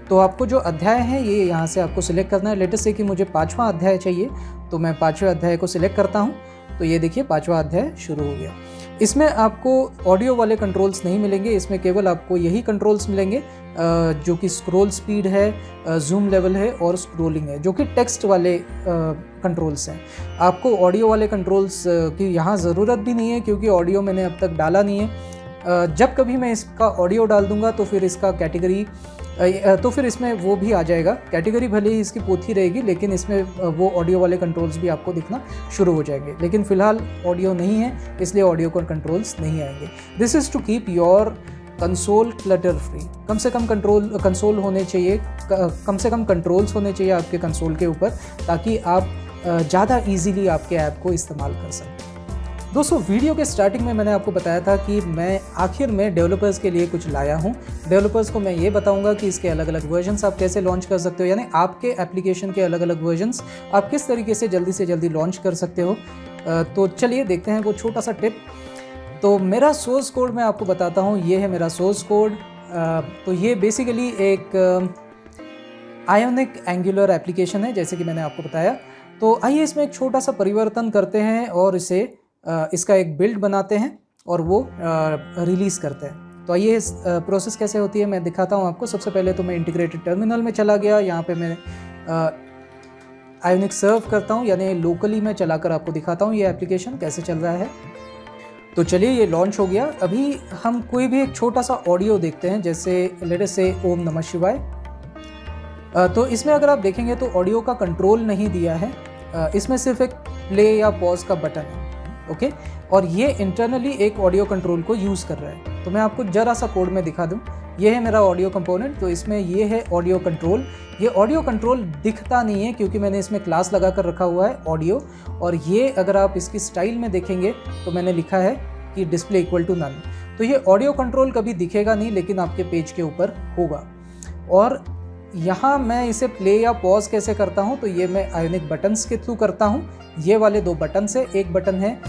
तो आपको जो अध्याय है ये यहाँ से आपको सिलेक्ट करना है। लेटेस्ट से कि मुझे 5वां अध्याय चाहिए, तो मैं 5वें अध्याय को सिलेक्ट करता हूँ। तो ये देखिए 5वां अध्याय शुरू हो गया। इसमें आपको ऑडियो वाले कंट्रोल्स नहीं मिलेंगे, इसमें केवल आपको यही कंट्रोल्स मिलेंगे जो कि स्क्रॉल स्पीड है, जूम लेवल है और स्क्रॉलिंग है, जो कि टेक्स्ट वाले कंट्रोल्स हैं। आपको ऑडियो वाले कंट्रोल्स की यहाँ ज़रूरत भी नहीं है, क्योंकि ऑडियो मैंने अब तक डाला नहीं है। जब कभी मैं इसका ऑडियो डाल दूंगा तो फिर इसका कैटेगरी, तो फिर इसमें वो भी आ जाएगा। कैटेगरी भले ही इसकी पोथी रहेगी, लेकिन इसमें वो ऑडियो वाले कंट्रोल्स भी आपको दिखना शुरू हो जाएंगे। लेकिन फ़िलहाल ऑडियो नहीं है, इसलिए ऑडियो को कंट्रोल्स नहीं आएंगे। This is to keep your console clutter free. कम से कम कंसोल होने चाहिए, कम से कम कंट्रोल्स होने चाहिए आपके कंसोल के ऊपर, ताकि आप ज़्यादा ईजीली आपके ऐप को इस्तेमाल कर सकें। दोस्तों, वीडियो के स्टार्टिंग में मैंने आपको बताया था कि मैं आखिर में डेवलपर्स के लिए कुछ लाया हूं। डेवलपर्स को मैं ये बताऊंगा कि इसके अलग अलग वर्जन्स आप कैसे लॉन्च कर सकते हो, यानी आपके एप्लीकेशन के अलग अलग वर्जन्स आप किस तरीके से जल्दी लॉन्च कर सकते हो। तो चलिए देखते हैं वो छोटा सा टिप। तो मेरा सोर्स कोड मैं आपको बताता हूँ, ये है मेरा सोर्स कोड। तो ये बेसिकली एक आयोनिक एंगुलर एप्लीकेशन है, जैसे कि मैंने आपको बताया। तो आइए इसमें एक छोटा सा परिवर्तन करते हैं और इसका एक बिल्ड बनाते हैं और वो रिलीज़ करते हैं। तो आइए इस प्रोसेस कैसे होती है मैं दिखाता हूँ आपको। सबसे पहले तो मैं इंटीग्रेटेड टर्मिनल में चला गया। यहाँ पे मैं आयोनिक सर्व करता हूँ, यानी लोकली मैं चलाकर आपको दिखाता हूँ ये एप्लीकेशन कैसे चल रहा है। तो चलिए ये लॉन्च हो गया। अभी हम कोई भी एक छोटा सा ऑडियो देखते हैं, जैसे लेट अस से ओम नमः शिवाय। तो इसमें अगर आप देखेंगे तो ऑडियो का कंट्रोल नहीं दिया है, इसमें सिर्फ एक प्ले या पॉज का बटन है, ओके। और ये इंटरनली एक ऑडियो कंट्रोल को यूज़ कर रहा है। तो मैं आपको ज़रा सा कोड में दिखा दूँ। ये है मेरा ऑडियो कंपोनेंट, तो इसमें ये है ऑडियो कंट्रोल। ये ऑडियो कंट्रोल दिखता नहीं है क्योंकि मैंने इसमें क्लास लगा कर रखा हुआ है ऑडियो। और ये अगर आप इसकी स्टाइल में देखेंगे तो मैंने लिखा है कि डिस्प्ले इक्वल टू नन। तो ये ऑडियो कंट्रोल कभी दिखेगा नहीं, लेकिन आपके पेज के ऊपर होगा। और यहाँ मैं इसे प्ले या पॉज कैसे करता हूँ, तो ये मैं आयोनिक बटन्स के थ्रू करता हूँ। ये वाले 2 बटन से, एक बटन है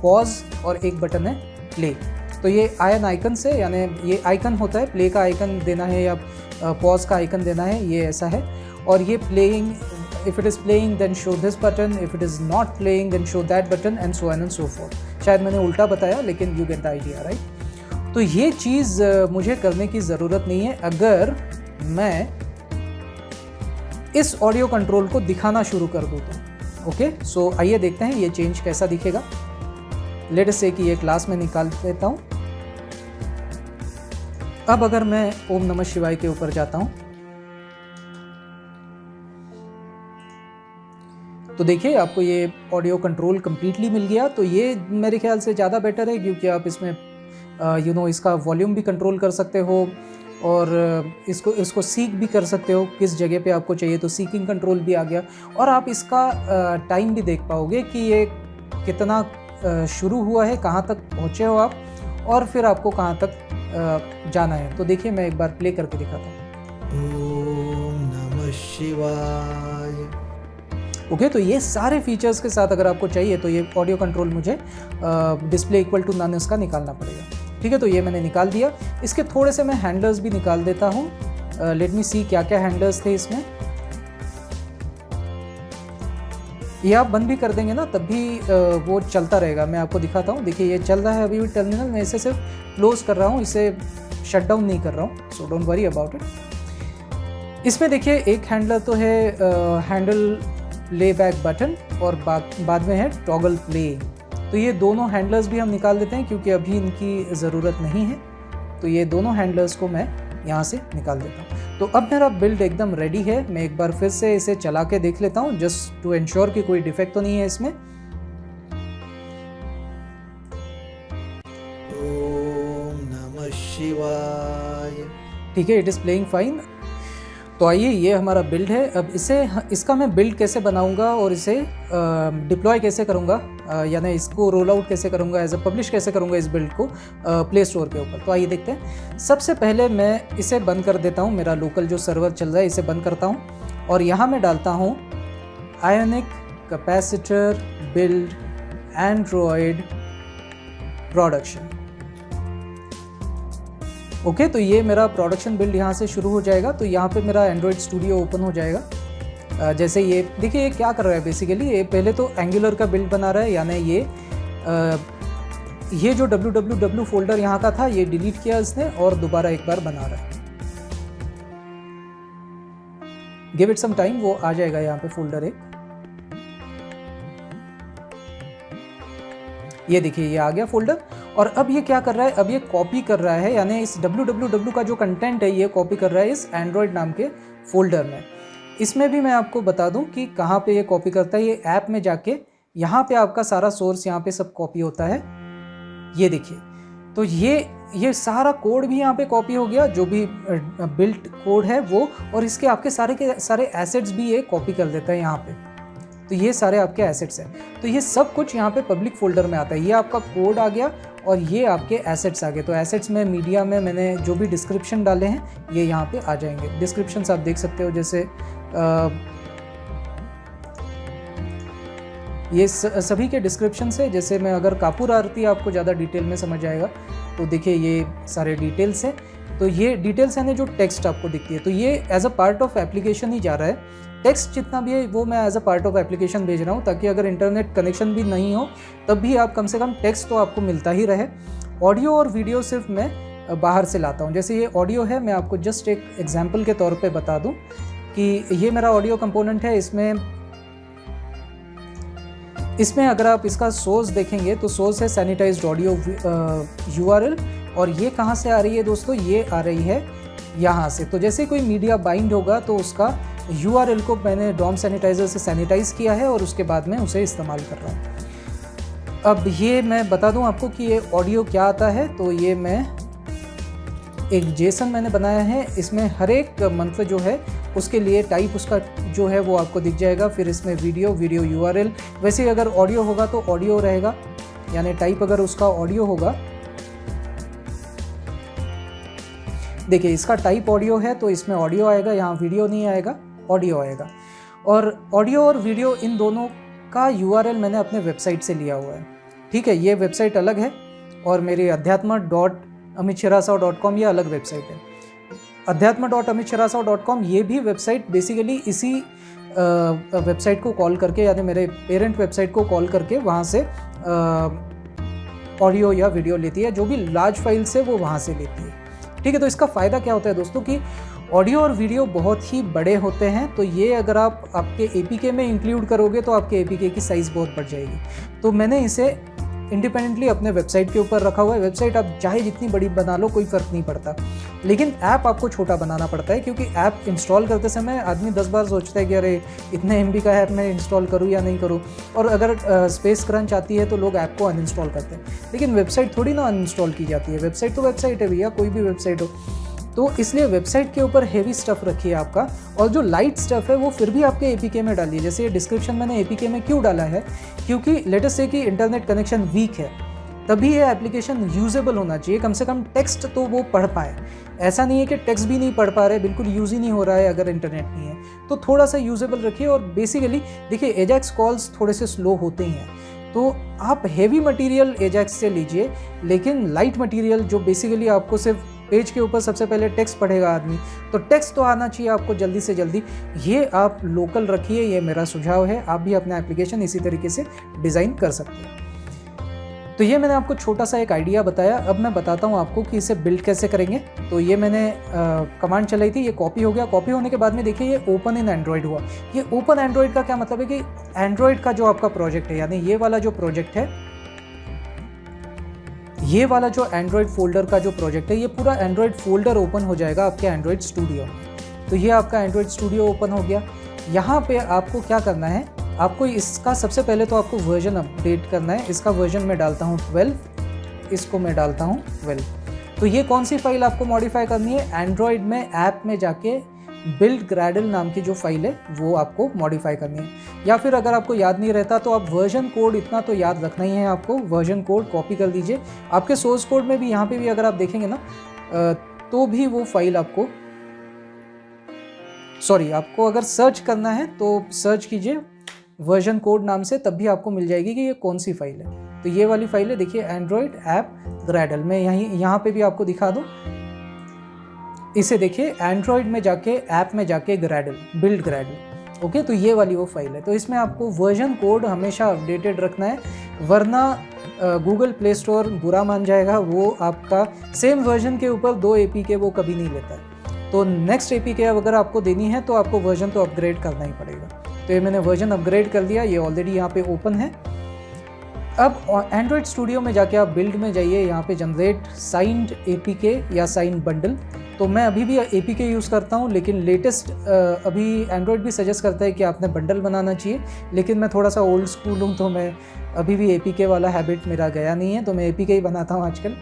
पॉज और एक बटन है प्ले। तो ये आयन आइकन से, यानी ये आइकन होता है, प्ले का आइकन देना है या पॉज का आइकन देना है, ये ऐसा है। और ये playing, if it is playing then show this button, if it is not playing then show that button, and so on and so forth. शायद मैंने उल्टा बताया, लेकिन you get the idea, right. तो ये चीज़ मुझे करने की ज़रूरत नहीं है अगर मैं इस ऑडियो कंट्रोल को दिखाना शुरू कर दूँ तो, ओके। सो आइए देखते हैं ये चेंज कैसा दिखेगा। लेट अस से कि ये क्लास में निकाल देता हूँ। अब अगर मैं ओम नमः शिवाय के ऊपर जाता हूँ तो देखिए आपको ये ऑडियो कंट्रोल कंप्लीटली मिल गया। तो ये मेरे ख्याल से ज़्यादा बेटर है, क्योंकि आप इसमें इसका वॉल्यूम भी कंट्रोल कर सकते हो और इसको सीक भी कर सकते हो, किस जगह पे आपको चाहिए, तो सीकिंग कंट्रोल भी आ गया। और आप इसका टाइम भी देख पाओगे कि ये कितना शुरू हुआ है, कहाँ तक पहुँचे हो आप, और फिर आपको कहाँ तक जाना है। तो देखिए मैं एक बार प्ले करके दिखाता हूँ। ओम नमः शिवाय। ओके, तो ये सारे फीचर्स के साथ अगर आपको चाहिए तो ये ऑडियो कंट्रोल मुझे डिस्प्ले इक्वल टू नन इसका निकालना पड़ेगा। ठीक है, तो ये मैंने निकाल दिया। इसके थोड़े से मैं हैंडल्स भी निकाल देता हूँ। लेट मी सी क्या क्या हैंडल्स थे इसमें। ये आप बंद भी कर देंगे ना तब भी वो चलता रहेगा। मैं आपको दिखाता हूँ। देखिए ये चल रहा है अभी भी टर्मिनल, मैं इसे सिर्फ क्लोज कर रहा हूँ, इसे शट डाउन नहीं कर रहा हूँ। So don't worry about it. इसमें देखिए एक हैंडल तो है हैंडल प्ले बैक बटन, और बाद में है टॉगल प्ले। तो ये दोनों हैंडलर्स भी हम निकाल देते हैं क्योंकि अभी इनकी ज़रूरत नहीं है। तो ये दोनों हैंडलर्स को मैं यहाँ से निकाल देता हूँ। तो अब मेरा बिल्ड एकदम रेडी है। मैं एक बार फिर से इसे चला के देख लेता हूँ, जस्ट टू एंश्योर कि कोई डिफेक्ट तो नहीं है इसमें। ओम नमः शिवाय। ठीक है, इट इज़ प्लेइंग फाइन। तो आइए, ये हमारा बिल्ड है। अब इसका मैं बिल्ड कैसे बनाऊंगा और इसे डिप्लॉय कैसे करूंगा, यानी इसको रोल आउट कैसे करूंगा, एज अ पब्लिश कैसे करूंगा इस बिल्ड को प्ले स्टोर के ऊपर। तो आइए देखते हैं। सबसे पहले मैं इसे बंद कर देता हूं, मेरा लोकल जो सर्वर चल रहा है इसे बंद करता हूं, और यहाँ मैं डालता हूँ ionic capacitor build Android production. Okay, तो ये मेरा प्रोडक्शन बिल्ड यहाँ से शुरू हो जाएगा। तो यहाँ पे मेरा एंड्रॉयड स्टूडियो ओपन हो जाएगा। जैसे ये देखिए ये क्या कर रहा है बेसिकली, ये पहले तो एंगुलर का बिल्ड बना रहा है, यानी ये जो www फोल्डर यहाँ का था ये डिलीट किया इसने और दोबारा एक बार बना रहा है। गिव इट सम टाइम, वो आ जाएगा यहाँ पे फोल्डर एक। ये देखिए ये आ गया फोल्डर। और अब ये क्या कर रहा है, अब ये कॉपी कर रहा है, यानी इस www का जो कंटेंट है ये कॉपी कर रहा है इस एंड्रॉयड नाम के फोल्डर में। इसमें भी मैं आपको बता दूं कि कहाँ पे ये कॉपी करता है। ये ऐप में जाके यहाँ पे आपका सारा सोर्स यहाँ पे सब कॉपी होता है। ये देखिए, तो ये सारा कोड भी यहाँ पे कॉपी हो गया, जो भी बिल्ट कोड है वो, और इसके आपके सारे के सारे एसेट्स भी ये कॉपी कर देता है यहाँ पे। तो ये सारे आपके एसेट्स हैं। तो ये सब कुछ यहाँ पे पब्लिक फोल्डर में आता है। ये आपका कोड आ गया और ये आपके एसेट्स आ गए। तो एसेट्स में मीडिया में मैंने जो भी डिस्क्रिप्शन डाले हैं ये यहाँ पे आ जाएंगे। डिस्क्रिप्शन आप देख सकते हो, जैसे ये सभी के डिस्क्रिप्शन से, जैसे मैं अगर कापूर आरती आपको ज़्यादा डिटेल में समझ आएगा तो देखिए ये सारे डिटेल्स हैं। तो ये डिटेल्स यानी जो टेक्स्ट आपको दिखती है, तो ये as a part of application ही जा रहा है। टेक्स्ट जितना भी है वो मैं as a part of application भेज रहा हूँ, ताकि अगर इंटरनेट कनेक्शन भी नहीं हो तब भी आप कम से कम टेक्स्ट तो आपको मिलता ही रहे। ऑडियो और वीडियो सिर्फ मैं बाहर से लाता हूँ। जैसे ये ऑडियो है, मैं आपको जस्ट एक एग्जांपल के तौर पे बता दूँ कि ये मेरा ऑडियो कंपोनेंट है। इसमें अगर आप इसका सोर्स देखेंगे तो सोर्स है सैनिटाइज्ड ऑडियो URL, और ये कहाँ से आ रही है दोस्तों, ये आ रही है यहाँ से। तो जैसे कोई मीडिया बाइंड होगा तो उसका URL को मैंने डॉम सैनिटाइज़र से सैनिटाइज़ किया है और उसके बाद में उसे इस्तेमाल कर रहा हूँ। अब ये मैं बता दूँ आपको कि ये ऑडियो क्या आता है। तो ये मैं एक जेसन मैंने बनाया है, इसमें हर एक मंत्र जो है उसके लिए टाइप उसका जो है वो आपको दिख जाएगा। फिर इसमें वीडियो URL, वैसे ही अगर ऑडियो होगा तो ऑडियो रहेगा, यानी टाइप अगर उसका ऑडियो होगा, देखिए इसका टाइप ऑडियो है तो इसमें ऑडियो आएगा, यहाँ वीडियो नहीं आएगा, ऑडियो आएगा। और ऑडियो और वीडियो इन दोनों का URL मैंने अपने वेबसाइट से लिया हुआ है, ठीक है। ये वेबसाइट अलग है और मेरी अध्यात्म.amitshirasao.com ये अलग वेबसाइट है। अध्यात्म.amitshirasao.com ये भी वेबसाइट बेसिकली इसी वेबसाइट को कॉल करके, यानी मेरे पेरेंट वेबसाइट को कॉल करके वहाँ से ऑडियो या वीडियो लेती है, जो भी लार्ज फाइल से वो वहाँ से लेती है, ठीक है। तो इसका फ़ायदा क्या होता है दोस्तों कि ऑडियो और वीडियो बहुत ही बड़े होते हैं, तो ये अगर आप आपके APK में इंक्लूड करोगे तो आपके APK की साइज़ बहुत बढ़ जाएगी। तो मैंने इसे इंडिपेंडेंटली अपने वेबसाइट के ऊपर रखा हुआ है। वेबसाइट आप चाहे जितनी बड़ी बना लो, कोई फ़र्क नहीं पड़ता, लेकिन ऐप आपको छोटा बनाना पड़ता है, क्योंकि ऐप इंस्टॉल करते समय आदमी 10 बार सोचता है कि अरे इतने MB का ऐप मैं इंस्टॉल करूँ या नहीं करूँ, और अगर स्पेस क्रंच आती है तो लोग ऐप को अनइंस्टॉल करते हैं। लेकिन वेबसाइट थोड़ी ना अनइंस्टॉल की जाती है, वेबसाइट तो वेबसाइट है भैया, कोई भी वेबसाइट हो। तो इसलिए वेबसाइट के ऊपर हेवी स्टफ़ रखिए आपका, और जो लाइट स्टफ़ है वो फिर भी आपके APK में डालिए। जैसे ये डिस्क्रिप्शन मैंने APK में क्यों डाला है, क्योंकि लेटेस्ट से कि इंटरनेट कनेक्शन वीक है, तभी ये एप्लीकेशन यूजेबल होना चाहिए। कम से कम टेक्स्ट तो वो पढ़ पाए, ऐसा नहीं है कि टेक्स्ट भी नहीं पढ़ पा रहे, बिल्कुल यूज़ ही नहीं हो रहा है अगर इंटरनेट नहीं है, तो थोड़ा सा यूजेबल रखिए। और बेसिकली देखिए एजाक्स कॉल्स थोड़े से स्लो होते ही हैं, तो आप हेवी मटेरियल एजाक्स से लीजिए, लेकिन लाइट मटेरियल जो बेसिकली आपको सिर्फ पेज के ऊपर सबसे पहले टेक्स्ट पढ़ेगा आदमी, तो टेक्स्ट तो आना चाहिए आपको जल्दी से जल्दी, ये आप लोकल रखिए, ये मेरा सुझाव है। आप भी अपना एप्लीकेशन इसी तरीके से डिज़ाइन कर सकते हैं। तो ये मैंने आपको छोटा सा एक आइडिया बताया। अब मैं बताता हूँ आपको कि इसे बिल्ड कैसे करेंगे। तो ये मैंने कमांड चलाई थी, ये कॉपी हो गया। कॉपी होने के बाद में देखिए ये ओपन इन एंड्रॉयड हुआ। ये ओपन एंड्रॉयड का क्या मतलब है कि एंड्रॉयड का जो आपका प्रोजेक्ट है, यानी ये वाला जो प्रोजेक्ट है, ये वाला जो एंड्रॉयड फोल्डर का जो प्रोजेक्ट है, ये पूरा एंड्रॉयड फोल्डर ओपन हो जाएगा आपके एंड्रॉयड स्टूडियो में। तो ये आपका एंड्रॉयड स्टूडियो ओपन हो गया। यहाँ पे आपको क्या करना है, आपको इसका सबसे पहले तो आपको वर्जन अपडेट करना है। इसका वर्जन मैं डालता हूँ 12, इसको मैं डालता हूँ 12। तो ये कौन सी फाइल आपको मॉडिफाई करनी है, एंड्रॉयड में ऐप में जाके बिल्ड ग्रैडल नाम की जो फाइल है वो आपको मॉडिफाई करनी है। या फिर अगर आपको याद नहीं रहता तो आप वर्जन कोड इतना तो याद रखना ही है, आपको वर्जन कोड कॉपी कर दीजिए। आपके सोर्स कोड में भी यहाँ पे भी अगर आप देखेंगे ना तो भी वो फाइल आपको आपको अगर सर्च करना है तो सर्च कीजिए वर्जन कोड नाम से, तब भी आपको मिल जाएगी कि ये कौन सी फाइल है। तो ये वाली फाइल है, देखिए एंड्रॉयड ऐप ग्रैडल। मैं यहाँ पे भी आपको दिखा दूँ, इसे देखिए एंड्रॉयड में जाके ऐप में जाके ग्रैडल, बिल्ड ग्रैडल। ओके, तो ये वाली वो फाइल है। तो इसमें आपको वर्जन कोड हमेशा अपडेटेड रखना है, वरना गूगल प्ले स्टोर बुरा मान जाएगा। वो आपका सेम वर्जन के ऊपर 2 APK वो कभी नहीं लेता है। तो नेक्स्ट APK अगर आपको देनी है तो आपको वर्जन तो अपग्रेड करना ही पड़ेगा। तो ये मैंने वर्जन अपग्रेड कर दिया, ये ऑलरेडी यहाँ पे ओपन है। अब एंड्रॉयड स्टूडियो में जाके आप बिल्ड में जाइए, यहाँ पे जनरेट साइंड APK या साइंड बंडल। तो मैं अभी भी APK यूज़ करता हूँ, लेकिन लेटेस्ट अभी एंड्रॉयड भी सजेस्ट करता है कि आपने बंडल बनाना चाहिए, लेकिन मैं थोड़ा सा ओल्ड स्कूल हूँ, तो मैं अभी भी APK वाला हैबिट मेरा गया नहीं है, तो मैं APK ही बनाता हूँ आजकल।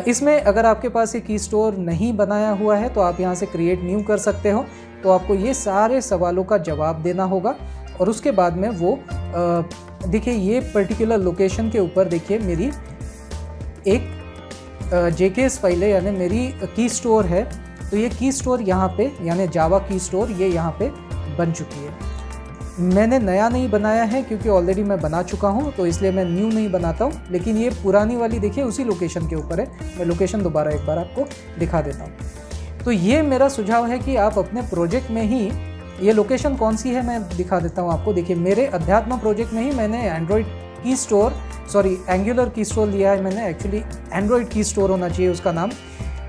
इसमें अगर आपके पास ये की स्टोर नहीं बनाया हुआ है तो आप यहाँ से क्रिएट न्यू कर सकते हो। तो आपको ये सारे सवालों का जवाब देना होगा, और उसके बाद में वो देखिए ये पर्टिकुलर लोकेशन के ऊपर देखिए मेरी एक JKS फाइल है, यानी मेरी की स्टोर है। तो ये की स्टोर यहाँ पे, यानी जावा की स्टोर, ये यहाँ पे बन चुकी है। मैंने नया नहीं बनाया है क्योंकि ऑलरेडी मैं बना चुका हूँ, तो इसलिए मैं न्यू नहीं बनाता हूँ। लेकिन ये पुरानी वाली देखिए उसी लोकेशन के ऊपर है। मैं लोकेशन दोबारा एक बार आपको दिखा देता हूँ। तो ये मेरा सुझाव है कि आप अपने प्रोजेक्ट में ही, ये लोकेशन कौन सी है मैं दिखा देता हूँ आपको। देखिए मेरे अध्यात्म प्रोजेक्ट में ही मैंने एंड्रॉयड की स्टोर, एंगुलर की स्टोर लिया है मैंने। एक्चुअली एंड्रॉयड की स्टोर होना चाहिए उसका नाम।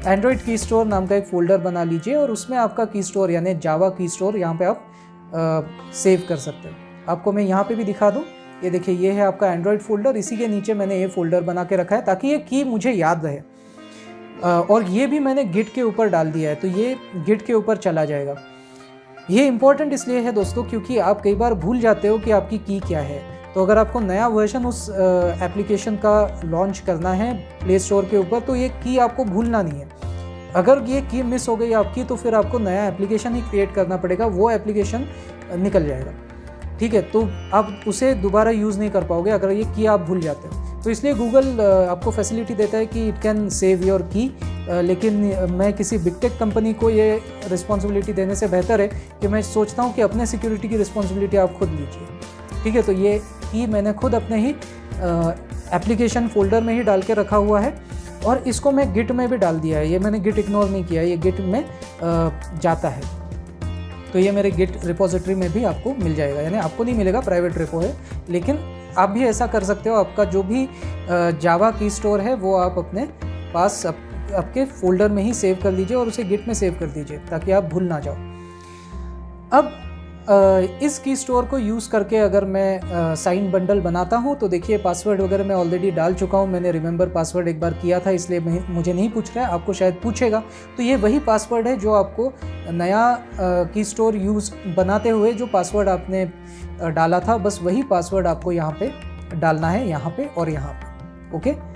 एंड्रॉयड की स्टोर नाम का एक फ़ोल्डर बना लीजिए और उसमें आपका की स्टोर यानी जावा की स्टोर यहाँ पे आप सेव कर सकते हो। आपको मैं यहाँ पे भी दिखा दूँ, ये देखिए ये है आपका एंड्रॉयड फ़ोल्डर, इसी के नीचे मैंने ये फ़ोल्डर बना के रखा है ताकि ये की मुझे याद रहे। और ये भी मैंने गिट के ऊपर डाल दिया है, तो ये गिट के ऊपर चला जाएगा। ये इम्पॉर्टेंट इसलिए है दोस्तों क्योंकि आप कई बार भूल जाते हो कि आपकी की क्या है। तो अगर आपको नया वर्जन उस एप्लीकेशन का लॉन्च करना है प्ले स्टोर के ऊपर, तो ये की आपको भूलना नहीं है। अगर ये की मिस हो गई आपकी तो फिर आपको नया एप्लीकेशन ही क्रिएट करना पड़ेगा, वो एप्लीकेशन निकल जाएगा। ठीक है, तो आप उसे दोबारा यूज़ नहीं कर पाओगे अगर ये की आप भूल जाते हो। तो इसलिए गूगल आपको फैसिलिटी देता है कि इट कैन सेव योर की, लेकिन मैं किसी बिग टेक कंपनी को ये रिस्पॉन्सिबिलिटी देने से बेहतर है कि मैं सोचता हूँ कि अपने सिक्योरिटी की रिस्पॉन्सिबिलिटी आप खुद लीजिए। ठीक है, तो ये की मैंने खुद अपने ही एप्लीकेशन फ़ोल्डर में ही डाल के रखा हुआ है और इसको मैं गिट में भी डाल दिया है। ये मैंने गिट इग्नोर नहीं किया, ये गिट में जाता है, तो ये मेरे गिट रिपोजिटरी में भी आपको मिल जाएगा। यानी आपको नहीं मिलेगा, प्राइवेट रेपो है, लेकिन आप भी ऐसा कर सकते हो। आपका जो भी जावा की स्टोर है वो आप अपने पास आपके फ़ोल्डर में ही सेव कर लीजिए और उसे गिट में सेव कर दीजिए ताकि आप भूल ना जाओ। अब इस की स्टोर को यूज़ करके अगर मैं साइन बंडल बनाता हूँ तो देखिए पासवर्ड वगैरह मैं ऑलरेडी डाल चुका हूँ। मैंने रिमेंबर पासवर्ड एक बार किया था, इसलिए मुझे नहीं पूछ रहा है, आपको शायद पूछेगा। तो ये वही पासवर्ड है जो आपको नया की स्टोर यूज़ बनाते हुए जो पासवर्ड आपने डाला था, बस वही पासवर्ड आपको यहाँ पे डालना है, यहाँ पे और यहाँ पे। ओके,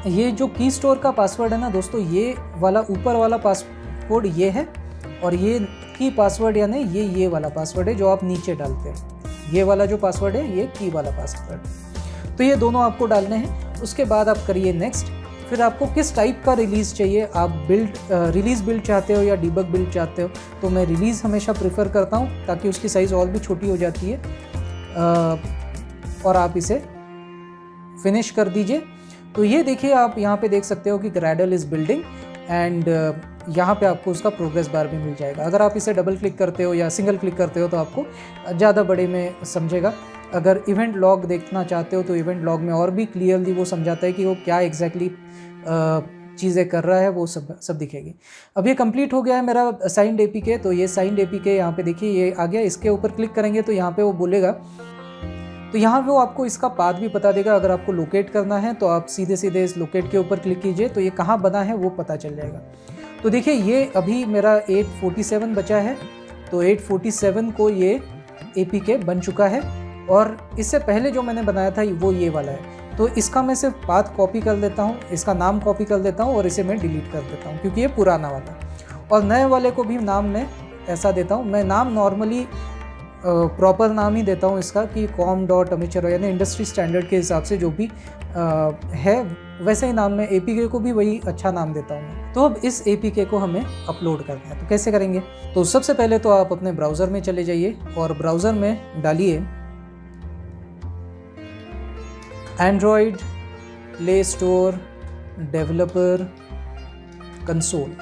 ये जो की स्टोर का पासवर्ड है ना दोस्तों, ये वाला ऊपर वाला पासवर्ड ये है और ये की पासवर्ड यानी ये वाला पासवर्ड है जो आप नीचे डालते हैं। ये वाला जो पासवर्ड है ये की वाला पासवर्ड, तो ये दोनों आपको डालने हैं। उसके बाद आप करिए नेक्स्ट। फिर आपको किस टाइप का रिलीज़ चाहिए, आप रिलीज़ बिल्ड चाहते हो या डीबग बिल्ड चाहते हो, तो मैं रिलीज़ हमेशा प्रेफर करता हूँ ताकि उसकी साइज़ और भी छोटी हो जाती है। और आप इसे फिनिश कर दीजिए। तो ये देखिए, आप यहाँ पे देख सकते हो कि ग्रैडल इज़ बिल्डिंग एंड यहाँ पे आपको उसका प्रोग्रेस बार भी मिल जाएगा। अगर आप इसे डबल क्लिक करते हो या सिंगल क्लिक करते हो तो आपको ज़्यादा बड़े में समझेगा। अगर इवेंट लॉग देखना चाहते हो तो इवेंट लॉग में और भी क्लियरली वो समझाता है कि वो क्या एग्जैक्टली चीज़ें कर रहा है, वो सब दिखेगी। अब ये कंप्लीट हो गया है मेरा साइंड एपीके। तो ये साइंड एपीके यहाँ पे देखिए ये आ गया। इसके ऊपर क्लिक करेंगे तो यहाँ पे वो बोलेगा, तो यहाँ पे वो आपको इसका पाथ भी बता देगा। अगर आपको लोकेट करना है तो आप सीधे सीधे इस लोकेट के ऊपर क्लिक कीजिए, तो ये कहाँ बना है वो पता चल जाएगा। तो देखिए ये अभी मेरा 847 बचा है, तो 847 को ये एपीके बन चुका है। और इससे पहले जो मैंने बनाया था वो ये वाला है। तो इसका मैं सिर्फ पाथ कॉपी कर देता हूँ, इसका नाम कॉपी कर देता हूँ और इसे मैं डिलीट कर देता हूँ क्योंकि ये पुराना वाला है। और नए वाले को भी नाम मैं ऐसा देता हूँ। मैं नाम नॉर्मली प्रॉपर नाम ही देता हूँ इसका कि com.amateur, यानी इंडस्ट्री स्टैंडर्ड के हिसाब से जो भी है वैसे ही नाम में एपीके को भी वही अच्छा नाम देता हूँ मैं। तो अब इस एपीके को हमें अपलोड करना है, तो कैसे करेंगे? तो सबसे पहले तो आप अपने ब्राउज़र में चले जाइए और ब्राउज़र में डालिए Android play store developer console.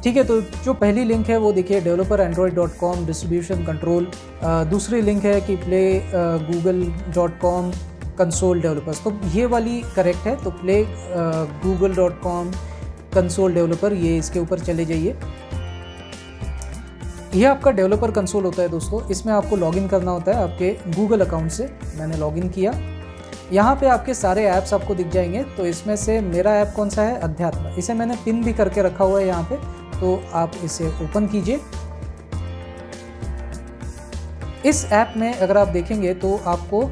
ठीक है, तो जो पहली लिंक है वो देखिए developerandroid.com डिस्ट्रीब्यूशन कंट्रोल। दूसरी लिंक है कि play.google.com कंसोल डेवलपर्स। तो ये वाली करेक्ट है, तो play.google.com कंसोल डेवलपर, ये इसके ऊपर चले जाइए। ये आपका डेवलपर कंसोल होता है दोस्तों। इसमें आपको लॉगिन करना होता है आपके गूगल अकाउंट से। मैंने लॉगिन किया। यहाँ पे आपके सारे ऐप्स आपको दिख जाएंगे। तो इसमें से मेरा ऐप कौन सा है? अध्यात्म। इसे मैंने पिन भी करके रखा हुआ है यहाँ पे, तो आप इसे ओपन कीजिए। इस ऐप में अगर आप देखेंगे तो आपको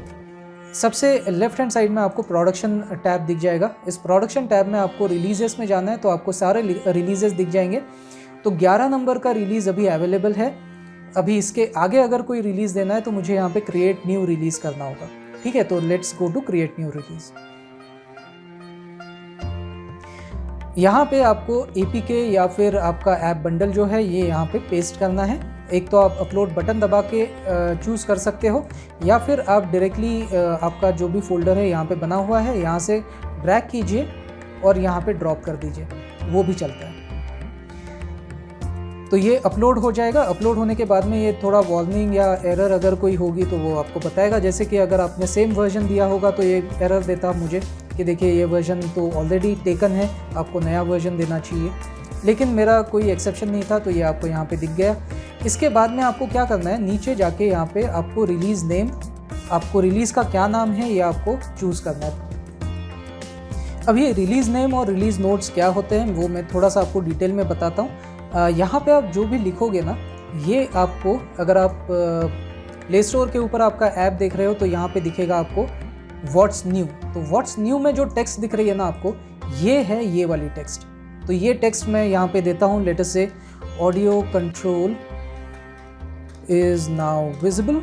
सबसे लेफ्ट हैंड साइड में आपको प्रोडक्शन टैब दिख जाएगा। इस प्रोडक्शन टैब में आपको रिलीजेस में जाना है, तो आपको सारे रिलीजेस दिख जाएंगे। तो 11 नंबर का रिलीज़ अभी अवेलेबल है। अभी इसके आगे अगर कोई रिलीज़ देना है तो मुझे यहाँ पे क्रिएट न्यू रिलीज़ करना होगा। ठीक है, तो let's go to create new release. यहाँ पे आपको एपीके या फिर आपका ऐप बंडल जो है ये यहाँ पे पेस्ट करना है। एक तो आप अपलोड बटन दबा के चूज़ कर सकते हो, या फिर आप डायरेक्टली आपका जो भी फोल्डर है यहाँ पे बना हुआ है यहाँ से ड्रैग कीजिए और यहाँ पे ड्रॉप कर दीजिए, वो भी चलता है। तो ये अपलोड हो जाएगा। अपलोड होने के बाद में ये थोड़ा वार्निंग या एरर अगर कोई होगी तो वो आपको बताएगा। जैसे कि अगर आपने सेम वर्जन दिया होगा तो ये एरर देता मुझे कि देखिए ये वर्जन तो ऑलरेडी टेकन है, आपको नया वर्जन देना चाहिए। लेकिन मेरा कोई एक्सेप्शन नहीं था तो ये आपको यहाँ पे दिख गया। इसके बाद में आपको क्या करना है, नीचे जाके यहाँ पे आपको रिलीज़ नेम, आपको रिलीज़ का क्या नाम है ये आपको चूज़ करना है। अब ये रिलीज़ नेम और रिलीज़ नोट्स क्या होते हैं वो मैं थोड़ा सा आपको डिटेल में बताता हूँ। यहाँ पे आप जो भी लिखोगे ना, ये आपको अगर आप प्ले स्टोर के ऊपर आपका ऐप देख रहे हो तो यहाँ पे दिखेगा आपको व्हाट्स न्यू। तो व्हाट्स न्यू में जो टेक्स्ट दिख रही है ना आपको, ये है ये वाली टेक्स्ट। तो ये टेक्स्ट मैं यहाँ पे देता हूँ, लेट अस से audio control is now visible,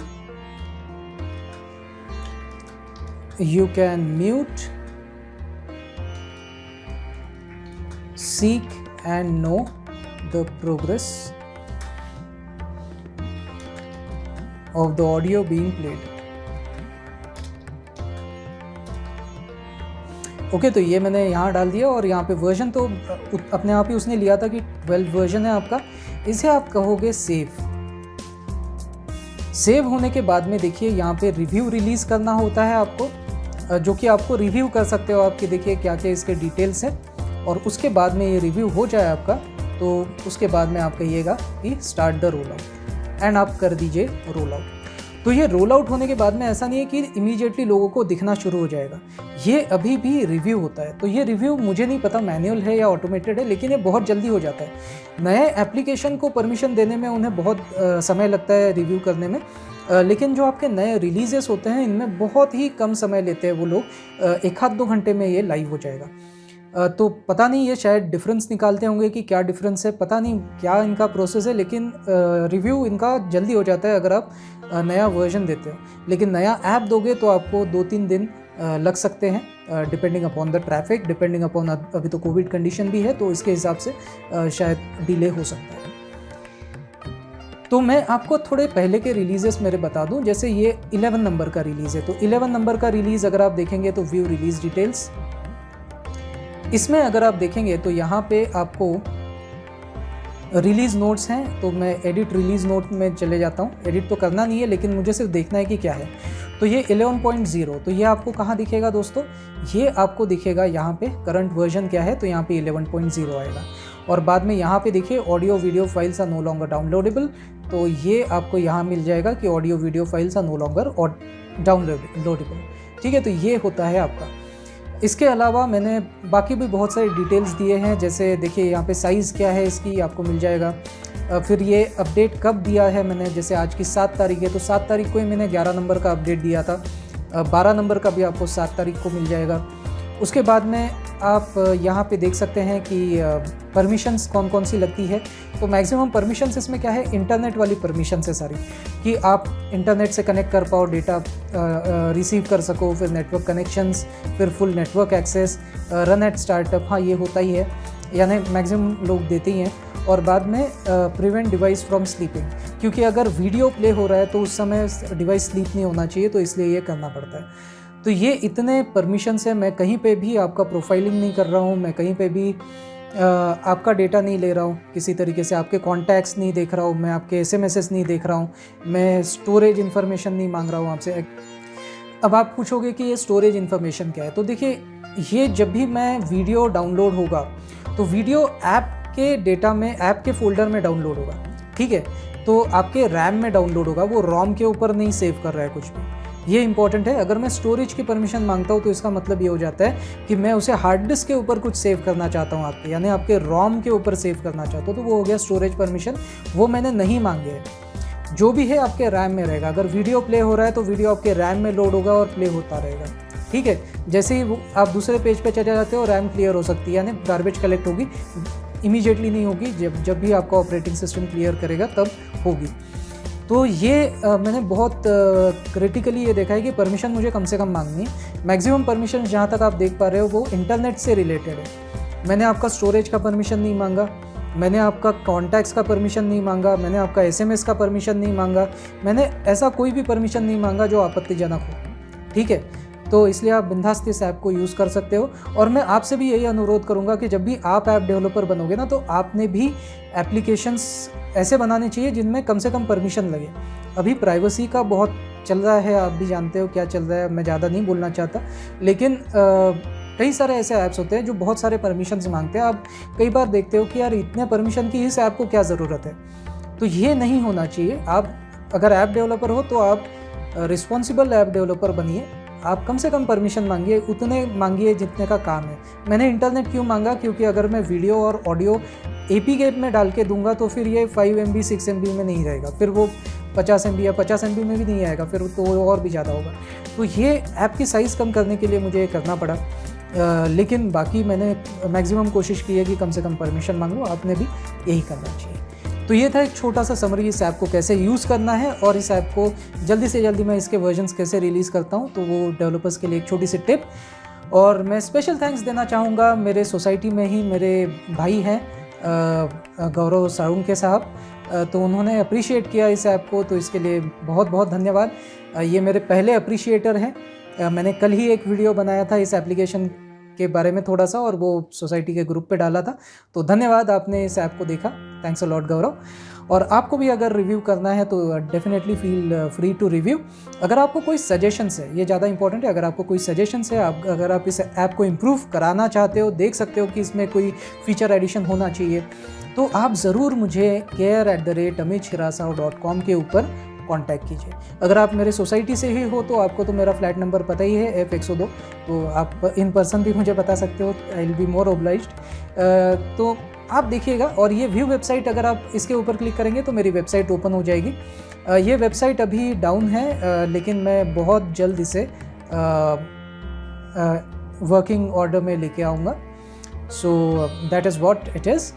you can mute, seek and know the progress of the audio being played। Okay, तो ये मैंने यहाँ डाल दिया और यहाँ पे वर्जन तो अपने आप ही उसने लिया था कि 12 वर्जन है आपका। इसे आप कहोगे सेव। सेव होने के बाद में देखिए यहाँ पे रिव्यू रिलीज़ करना होता है आपको, जो कि आपको रिव्यू कर सकते हो आप कि देखिए क्या क्या इसके डिटेल्स है। और उसके बाद में ये रिव्यू हो जाए आपका तो उसके बाद में आप कहिएगा कि start the roll out and आप कर दीजिए रोल आउट। तो ये रोल आउट होने के बाद में ऐसा नहीं है कि इमीडिएटली लोगों को दिखना शुरू हो जाएगा, ये अभी भी रिव्यू होता है। तो ये रिव्यू मुझे नहीं पता मैनुअल है या ऑटोमेटेड है, लेकिन ये बहुत jल्दी हो जाता है। नए एप्लीकेशन को परमिशन देने में उन्हें बहुत समय लगता है रिव्यू करने में, लेकिन जो आपके नए रिलीजेस होते हैं इनमें बहुत ही कम समय लेते हैं वो लोग, 1-2 घंटे में ये लाइव हो जाएगा। तो पता नहीं ये शायद डिफरेंस निकालते होंगे कि क्या डिफरेंस है, पता नहीं क्या इनका प्रोसेस है, लेकिन रिव्यू इनका जल्दी हो जाता है अगर आप नया वर्जन देते हो। लेकिन नया ऐप दोगे तो आपको 2-3 दिन लग सकते हैं, depending upon the traffic, depending upon अभी तो कोविड कंडीशन भी है तो इसके हिसाब से शायद डिले हो सकता है। तो मैं आपको थोड़े पहले के रिलीजेस मेरे बता दूं, जैसे ये 11 नंबर का रिलीज़ है। तो 11 नंबर का रिलीज़ अगर आप देखेंगे तो व्यू रिलीज़ डिटेल्स, इसमें अगर आप देखेंगे तो यहाँ पे आपको रिलीज़ नोट्स हैं। तो मैं एडिट रिलीज़ नोट में चले जाता हूँ। एडिट तो करना नहीं है लेकिन मुझे सिर्फ देखना है कि क्या है। तो ये 11.0, तो ये आपको कहाँ दिखेगा दोस्तों, ये आपको दिखेगा यहाँ पे करंट वर्जन क्या है, तो यहाँ पे 11.0 आएगा। और बाद में यहाँ पे देखिए audio video files are no longer downloadable, तो ये आपको यहाँ मिल जाएगा कि audio video files are no longer और डाउनलोडेबल। ठीक है, तो ये होता है आपका। इसके अलावा मैंने बाकी भी बहुत सारे डिटेल्स दिए हैं, जैसे देखिए यहाँ पे साइज़ क्या है इसकी आपको मिल जाएगा। फिर ये अपडेट कब दिया है मैंने, जैसे आज की 7 तारीख है तो 7 तारीख को ही मैंने 11 नंबर का अपडेट दिया था। 12 नंबर का भी आपको 7 तारीख को मिल जाएगा। उसके बाद में आप यहाँ पे देख सकते हैं कि परमिशंस कौन कौन सी लगती है। तो मैक्सिमम परमिशंस इसमें क्या है, इंटरनेट वाली परमिशंस है सारी, कि आप इंटरनेट से कनेक्ट कर पाओ, डेटा रिसीव कर सको, फिर नेटवर्क कनेक्शंस, फिर full network access, run at startup, हाँ ये होता ही है, यानी मैक्सिमम लोग देते ही हैं। और बाद में प्रिवेंट डिवाइस फ्रॉम स्लीपिंग, क्योंकि अगर वीडियो प्ले हो रहा है तो उस समय डिवाइस स्लीप नहीं होना चाहिए, तो इसलिए ये करना पड़ता है। तो ये इतने परमिशंस हैं, मैं कहीं पे भी आपका प्रोफाइलिंग नहीं कर रहा हूँ, मैं कहीं पे भी आपका डेटा नहीं ले रहा हूँ, किसी तरीके से आपके कॉन्टैक्ट्स नहीं देख रहा हूँ, मैं आपके SMS नहीं देख रहा हूँ, मैं स्टोरेज इन्फॉर्मेशन नहीं मांग रहा हूँ आपसे। अब आप पूछोगे कि ये स्टोरेज इन्फॉर्मेशन क्या है, तो देखिए ये जब भी मैं वीडियो डाउनलोड होगा तो वीडियो ऐप के डेटा में, ऐप के फोल्डर में डाउनलोड होगा, ठीक है, तो आपके रैम में डाउनलोड होगा, वो रोम के ऊपर नहीं सेव कर रहा है कुछ भी, ये इंपॉर्टेंट है। अगर मैं स्टोरेज की परमिशन मांगता हूँ तो इसका मतलब ये हो जाता है कि मैं उसे हार्ड डिस्क के ऊपर कुछ सेव करना चाहता हूँ आपके, यानी आपके रोम के ऊपर सेव करना चाहता हूँ, तो वो हो गया स्टोरेज परमिशन, वो मैंने नहीं मांगे है। जो भी है आपके रैम में रहेगा। अगर वीडियो प्ले हो रहा है तो वीडियो आपके रैम में लोड होगा और प्ले होता रहेगा, ठीक है। जैसे ही आप दूसरे पेज पे चले जाते हो रैम क्लियर हो सकती है, यानी गार्बेज कलेक्ट होगी, इमीडिएटली नहीं होगी, जब भी आपका ऑपरेटिंग सिस्टम क्लियर करेगा तब होगी। तो ये मैंने बहुत क्रिटिकली ये देखा है कि परमिशन मुझे कम से कम मांगनी है। मैक्सिमम परमिशन जहाँ तक आप देख पा रहे हो वो इंटरनेट से रिलेटेड है। मैंने आपका स्टोरेज का परमिशन नहीं मांगा, मैंने आपका कॉन्टैक्ट्स का परमिशन नहीं मांगा, मैंने आपका SMS का परमिशन नहीं मांगा, मैंने ऐसा कोई भी परमिशन नहीं मांगा जो आपत्तिजनक हो, ठीक है। तो इसलिए आप बिंदास इस ऐप को यूज़ कर सकते हो। और मैं आपसे भी यही अनुरोध करूँगा कि जब भी आप ऐप डेवलपर बनोगे ना, तो आपने भी एप्लीकेशंस ऐसे बनाने चाहिए जिनमें कम से कम परमिशन लगे। अभी प्राइवेसी का बहुत चल रहा है, आप भी जानते हो क्या चल रहा है, मैं ज़्यादा नहीं बोलना चाहता, लेकिन कई सारे ऐसे ऐप्स होते हैं जो बहुत सारे परमिशंस मांगते हैं। आप कई बार देखते हो कि यार इतने परमिशन की इस ऐप को क्या ज़रूरत है, तो ये नहीं होना चाहिए। आप अगर ऐप डेवलपर हो तो आप रिस्पॉन्सिबल ऐप डेवलपर बनिए। आप कम से कम परमिशन मांगिए, उतने मांगिए जितने का काम है। मैंने इंटरनेट क्यों मांगा, क्योंकि अगर मैं वीडियो और ऑडियो APK में डाल के दूंगा तो फिर ये 5 MB 6 MB में नहीं रहेगा, फिर वो 50 MB या 50 MB में भी नहीं आएगा, फिर तो और भी ज़्यादा होगा। तो ये ऐप की साइज़ कम करने के लिए मुझे ये करना पड़ा, लेकिन बाकी मैंने मैक्सिमम कोशिश की है कि कम से कम परमिशन मांग लो। आपने भी यही करना चाहिए। तो ये था एक छोटा सा समरी इस ऐप को कैसे यूज़ करना है, और इस ऐप को जल्दी से जल्दी मैं इसके वर्जन्स कैसे रिलीज़ करता हूँ, तो वो डेवलपर्स के लिए एक छोटी सी टिप। और मैं स्पेशल थैंक्स देना चाहूँगा मेरे सोसाइटी में ही मेरे भाई हैं गौरव साळुंखे साहब, तो उन्होंने अप्रिशिएट किया इस ऐप को, तो इसके लिए बहुत बहुत धन्यवाद। ये मेरे पहले अप्रिशिएटर हैं। मैंने कल ही एक वीडियो बनाया था इस एप्लीकेशन के बारे में थोड़ा सा, और वो सोसाइटी के ग्रुप पे डाला था, तो धन्यवाद आपने इस ऐप को देखा। Thanks a lot Gaurav. और आपको भी अगर रिव्यू करना है तो definitely feel free to review. अगर आपको कोई सजेशंस है, ये ज़्यादा इंपॉर्टेंट है, अगर आपको कोई सजेशंस है, अगर आप इस ऐप को इम्प्रूव कराना चाहते हो, देख सकते हो कि इसमें कोई फीचर एडिशन होना चाहिए, तो आप ज़रूर मुझे care@amitshirasao.com के ऊपर कांटेक्ट कीजिए। अगर आप मेरे सोसाइटी से ही हो तो आपको तो मेरा फ्लैट नंबर पता ही है, F102, तो आप इन पर्सन भी मुझे बता सकते हो। I will be more obliged. तो आप देखिएगा। और ये व्यू वेबसाइट, अगर आप इसके ऊपर क्लिक करेंगे तो मेरी वेबसाइट ओपन हो जाएगी। ये वेबसाइट अभी डाउन है, लेकिन मैं बहुत जल्द इसे वर्किंग ऑर्डर में लेके आऊँगा। So that is what it is.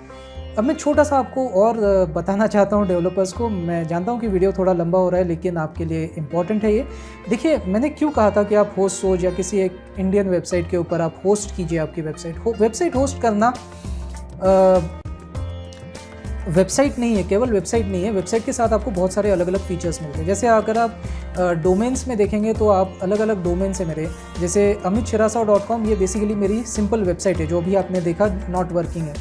अब मैं छोटा सा आपको और बताना चाहता हूँ डेवलपर्स को। मैं जानता हूँ कि वीडियो थोड़ा लंबा हो रहा है, लेकिन आपके लिए इम्पॉर्टेंट है ये। देखिए, मैंने क्यों कहा था कि आप होस्ट सोच या किसी एक इंडियन वेबसाइट के ऊपर आप होस्ट कीजिए आपकी वेबसाइट। वेबसाइट होस्ट करना वेबसाइट नहीं है, केवल वेबसाइट नहीं है। वेबसाइट के साथ आपको बहुत सारे अलग अलग फीचर्स मिलते हैं। जैसे अगर आप डोमेन्स में देखेंगे तो आप अलग अलग डोमेन्स है मेरे, जैसे amitshirasao.com, ये बेसिकली मेरी सिंपल वेबसाइट है, जो भी आपने देखा नॉट वर्किंग है।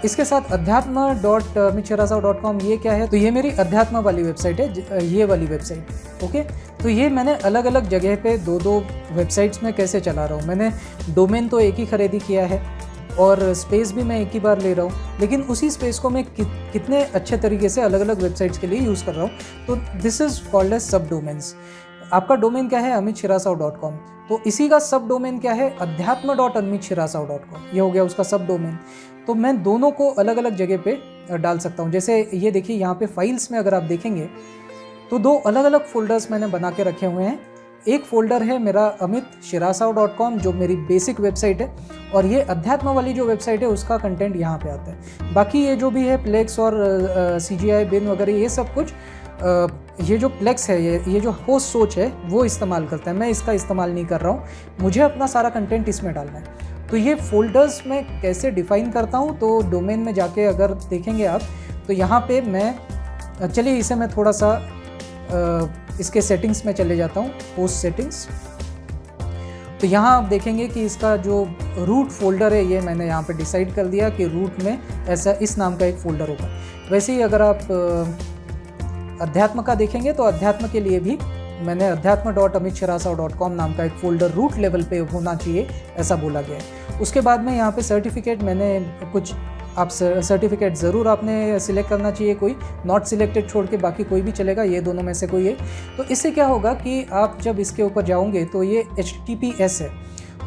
इसके साथ अध्यात्म.amitshirasao.com, ये क्या है, तो ये मेरी अध्यात्म वाली वेबसाइट है, ये वाली वेबसाइट। ओके, तो ये मैंने अलग अलग जगह पे दो वेबसाइट्स में कैसे चला रहा हूँ। मैंने डोमेन तो एक ही खरीदी किया है और स्पेस भी मैं एक ही बार ले रहा हूँ, लेकिन उसी स्पेस को मैं कितने अच्छे तरीके से अलग अलग वेबसाइट्स के लिए यूज़ कर रहा हूँ। तो this is called as sub domains. आपका डोमेन क्या है, amitshirasao.com, तो इसी का सब डोमेन क्या है, अध्यात्म.amitshirasao.com, ये हो गया उसका सब डोमेन। तो मैं दोनों को अलग अलग जगह पे डाल सकता हूँ। जैसे ये देखिए, यहाँ पे फाइल्स में अगर आप देखेंगे तो दो अलग अलग फोल्डर्स मैंने बना के रखे हुए हैं। एक फोल्डर है मेरा amitshirasao.com, जो मेरी बेसिक वेबसाइट है, और ये अध्यात्म वाली जो वेबसाइट है उसका कंटेंट यहाँ पे आता है। बाकी ये जो भी है प्लेक्स और CGI बिन वगैरह, ये सब कुछ ये जो प्लेक्स है, ये जो होस्ट सोच है वो इस्तेमाल करता है। मैं इसका इस्तेमाल नहीं कर रहा हूँ, मुझे अपना सारा कंटेंट इसमें डालना है। तो ये फोल्डर्स मैं कैसे डिफ़ाइन करता हूँ, तो डोमेन में जाके अगर देखेंगे आप तो यहाँ पे मैं, चलिए इसे मैं थोड़ा सा इसके सेटिंग्स में चले जाता हूँ, होस्ट सेटिंग्स। तो यहाँ आप देखेंगे कि इसका जो रूट फोल्डर है, ये मैंने यहाँ पे डिसाइड कर दिया कि रूट में ऐसा इस नाम का एक फ़ोल्डर होगा। वैसे ही अगर आप अध्यात्म का देखेंगे तो अध्यात्म के लिए भी मैंने अध्यात्म.amitshirasao.com नाम का एक फ़ोल्डर रूट लेवल पे होना चाहिए, ऐसा बोला गया है। उसके बाद में यहाँ पे सर्टिफिकेट, मैंने कुछ, आप सर्टिफिकेट ज़रूर आपने सिलेक्ट करना चाहिए, कोई नॉट सिलेक्टेड छोड़ के बाकी कोई भी चलेगा, ये दोनों में से कोई है। तो इससे क्या होगा कि आप जब इसके ऊपर जाओगे तो ये HTTPS है,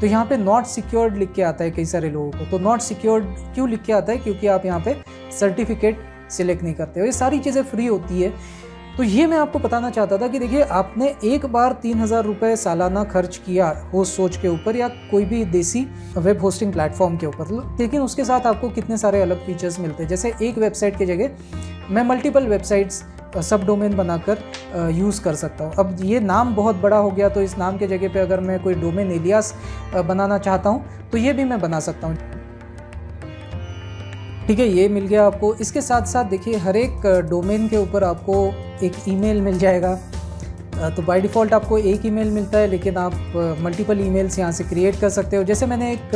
तो यहाँ पे नॉट सिक्योर्ड लिख के आता है कई सारे लोगों को। तो नॉट सिक्योर्ड क्यों लिख के आता है, क्योंकि आप यहाँ पे सर्टिफिकेट सिलेक्ट नहीं करते हो। ये सारी चीज़ें फ्री होती है। तो ये मैं आपको बताना चाहता था कि देखिए, आपने एक बार 3000 रुपये सालाना खर्च किया होस्ट सोच के ऊपर या कोई भी देसी वेब होस्टिंग प्लेटफॉर्म के ऊपर, लेकिन उसके साथ आपको कितने सारे अलग फीचर्स मिलते हैं। जैसे एक वेबसाइट की जगह मैं मल्टीपल वेबसाइट्स सब डोमेन बनाकर यूज़ कर सकता हूँ। अब ये नाम बहुत बड़ा हो गया, तो इस नाम के जगह पे अगर मैं कोई डोमेन एलियास बनाना चाहता हूँ तो ये भी मैं बना सकता हूँ। ठीक है, ये मिल गया आपको। इसके साथ साथ देखिए, हर एक डोमेन के ऊपर आपको एक ईमेल मिल जाएगा, तो बाय डिफ़ॉल्ट आपको एक ईमेल मिलता है, लेकिन आप मल्टीपल ईमेल्स यहाँ से क्रिएट कर सकते हो। जैसे मैंने एक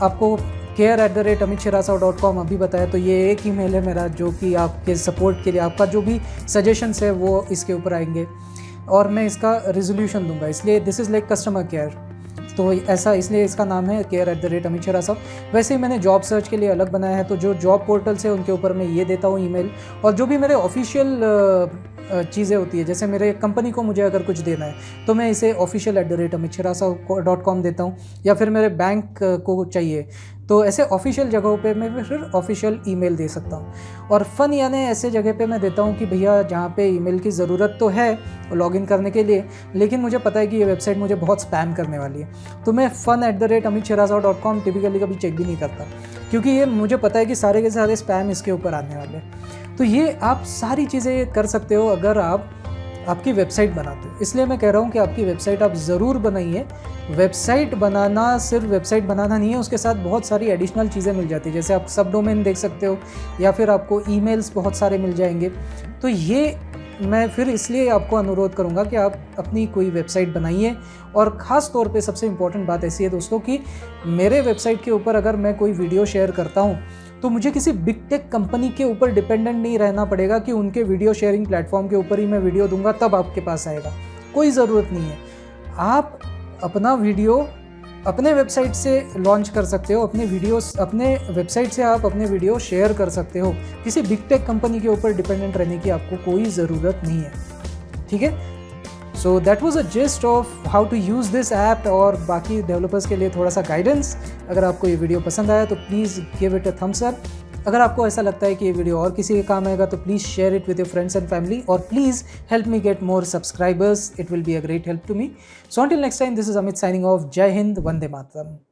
आपको care@amitshirasa.com अभी बताया, तो ये एक ईमेल है मेरा जो कि आपके सपोर्ट के लिए, आपका जो भी सजेशंस है वो इसके ऊपर आएंगे और मैं इसका रिजोल्यूशन दूंगा, इसलिए this is like customer care. तो ऐसा इसलिए इसका नाम है care@amitshirasa। वैसे ही मैंने जॉब सर्च के लिए अलग बनाया है, तो जो जॉब पोर्टल्स है उनके ऊपर मैं ये देता हूँ ईमेल, और जो भी मेरे ऑफिशियल चीज़ें होती है, जैसे मेरे कंपनी को मुझे अगर कुछ देना है तो मैं इसे official@amitshirasa.com देता हूँ, या फिर मेरे बैंक को चाहिए तो ऐसे ऑफिशियल जगहों पे मैं फिर ऑफिशियल ईमेल दे सकता हूँ। और फ़न यानी ऐसे जगह पे मैं देता हूँ कि भैया जहाँ पे ईमेल की ज़रूरत तो है लॉगिन करने के लिए, लेकिन मुझे पता है कि ये वेबसाइट मुझे बहुत स्पैम करने वाली है, तो मैं fun@amitshirasa.com टिपिकली कभी चेक भी नहीं करता, क्योंकि ये मुझे पता है कि सारे के सारे स्पैम इसके ऊपर आने वाले हैं। तो ये आप सारी चीज़ें कर सकते हो अगर आप आपकी वेबसाइट बनाते हो। इसलिए मैं कह रहा हूँ कि आपकी वेबसाइट आप ज़रूर बनाइए। वेबसाइट बनाना सिर्फ वेबसाइट बनाना नहीं है, उसके साथ बहुत सारी एडिशनल चीज़ें मिल जाती है, जैसे आप सब डोमेन देख सकते हो, या फिर आपको ईमेल्स बहुत सारे मिल जाएंगे। तो ये मैं फिर इसलिए आपको अनुरोध करूँगा कि आप अपनी कोई वेबसाइट बनाइए। और ख़ास तौर पे सबसे इम्पॉर्टेंट बात ऐसी है दोस्तों कि मेरे वेबसाइट के ऊपर अगर मैं कोई वीडियो शेयर करता हूँ तो मुझे किसी बिग टेक कंपनी के ऊपर डिपेंडेंट नहीं रहना पड़ेगा कि उनके वीडियो शेयरिंग प्लेटफॉर्म के ऊपर ही मैं वीडियो दूंगा तब आपके पास आएगा। कोई ज़रूरत नहीं है। आप अपना वीडियो अपने वेबसाइट से लॉन्च कर सकते हो, अपने वीडियोस अपने वेबसाइट से आप अपने वीडियो शेयर कर सकते हो। किसी बिग टेक कंपनी के ऊपर डिपेंडेंट रहने की आपको कोई ज़रूरत नहीं है, ठीक है। So that was a gist of how to use this app, और बाकी डेवलपर्स के लिए थोड़ा सा गाइडेंस। अगर आपको ये वीडियो पसंद आया तो please give it a thumbs up. अगर आपको ऐसा लगता है कि ये वीडियो और किसी के काम आएगा तो please share it with your friends and family, और please help me get more subscribers. It will be a great help to me. So until next time, this is Amit signing off. जय हिंद, वंदे मातरम।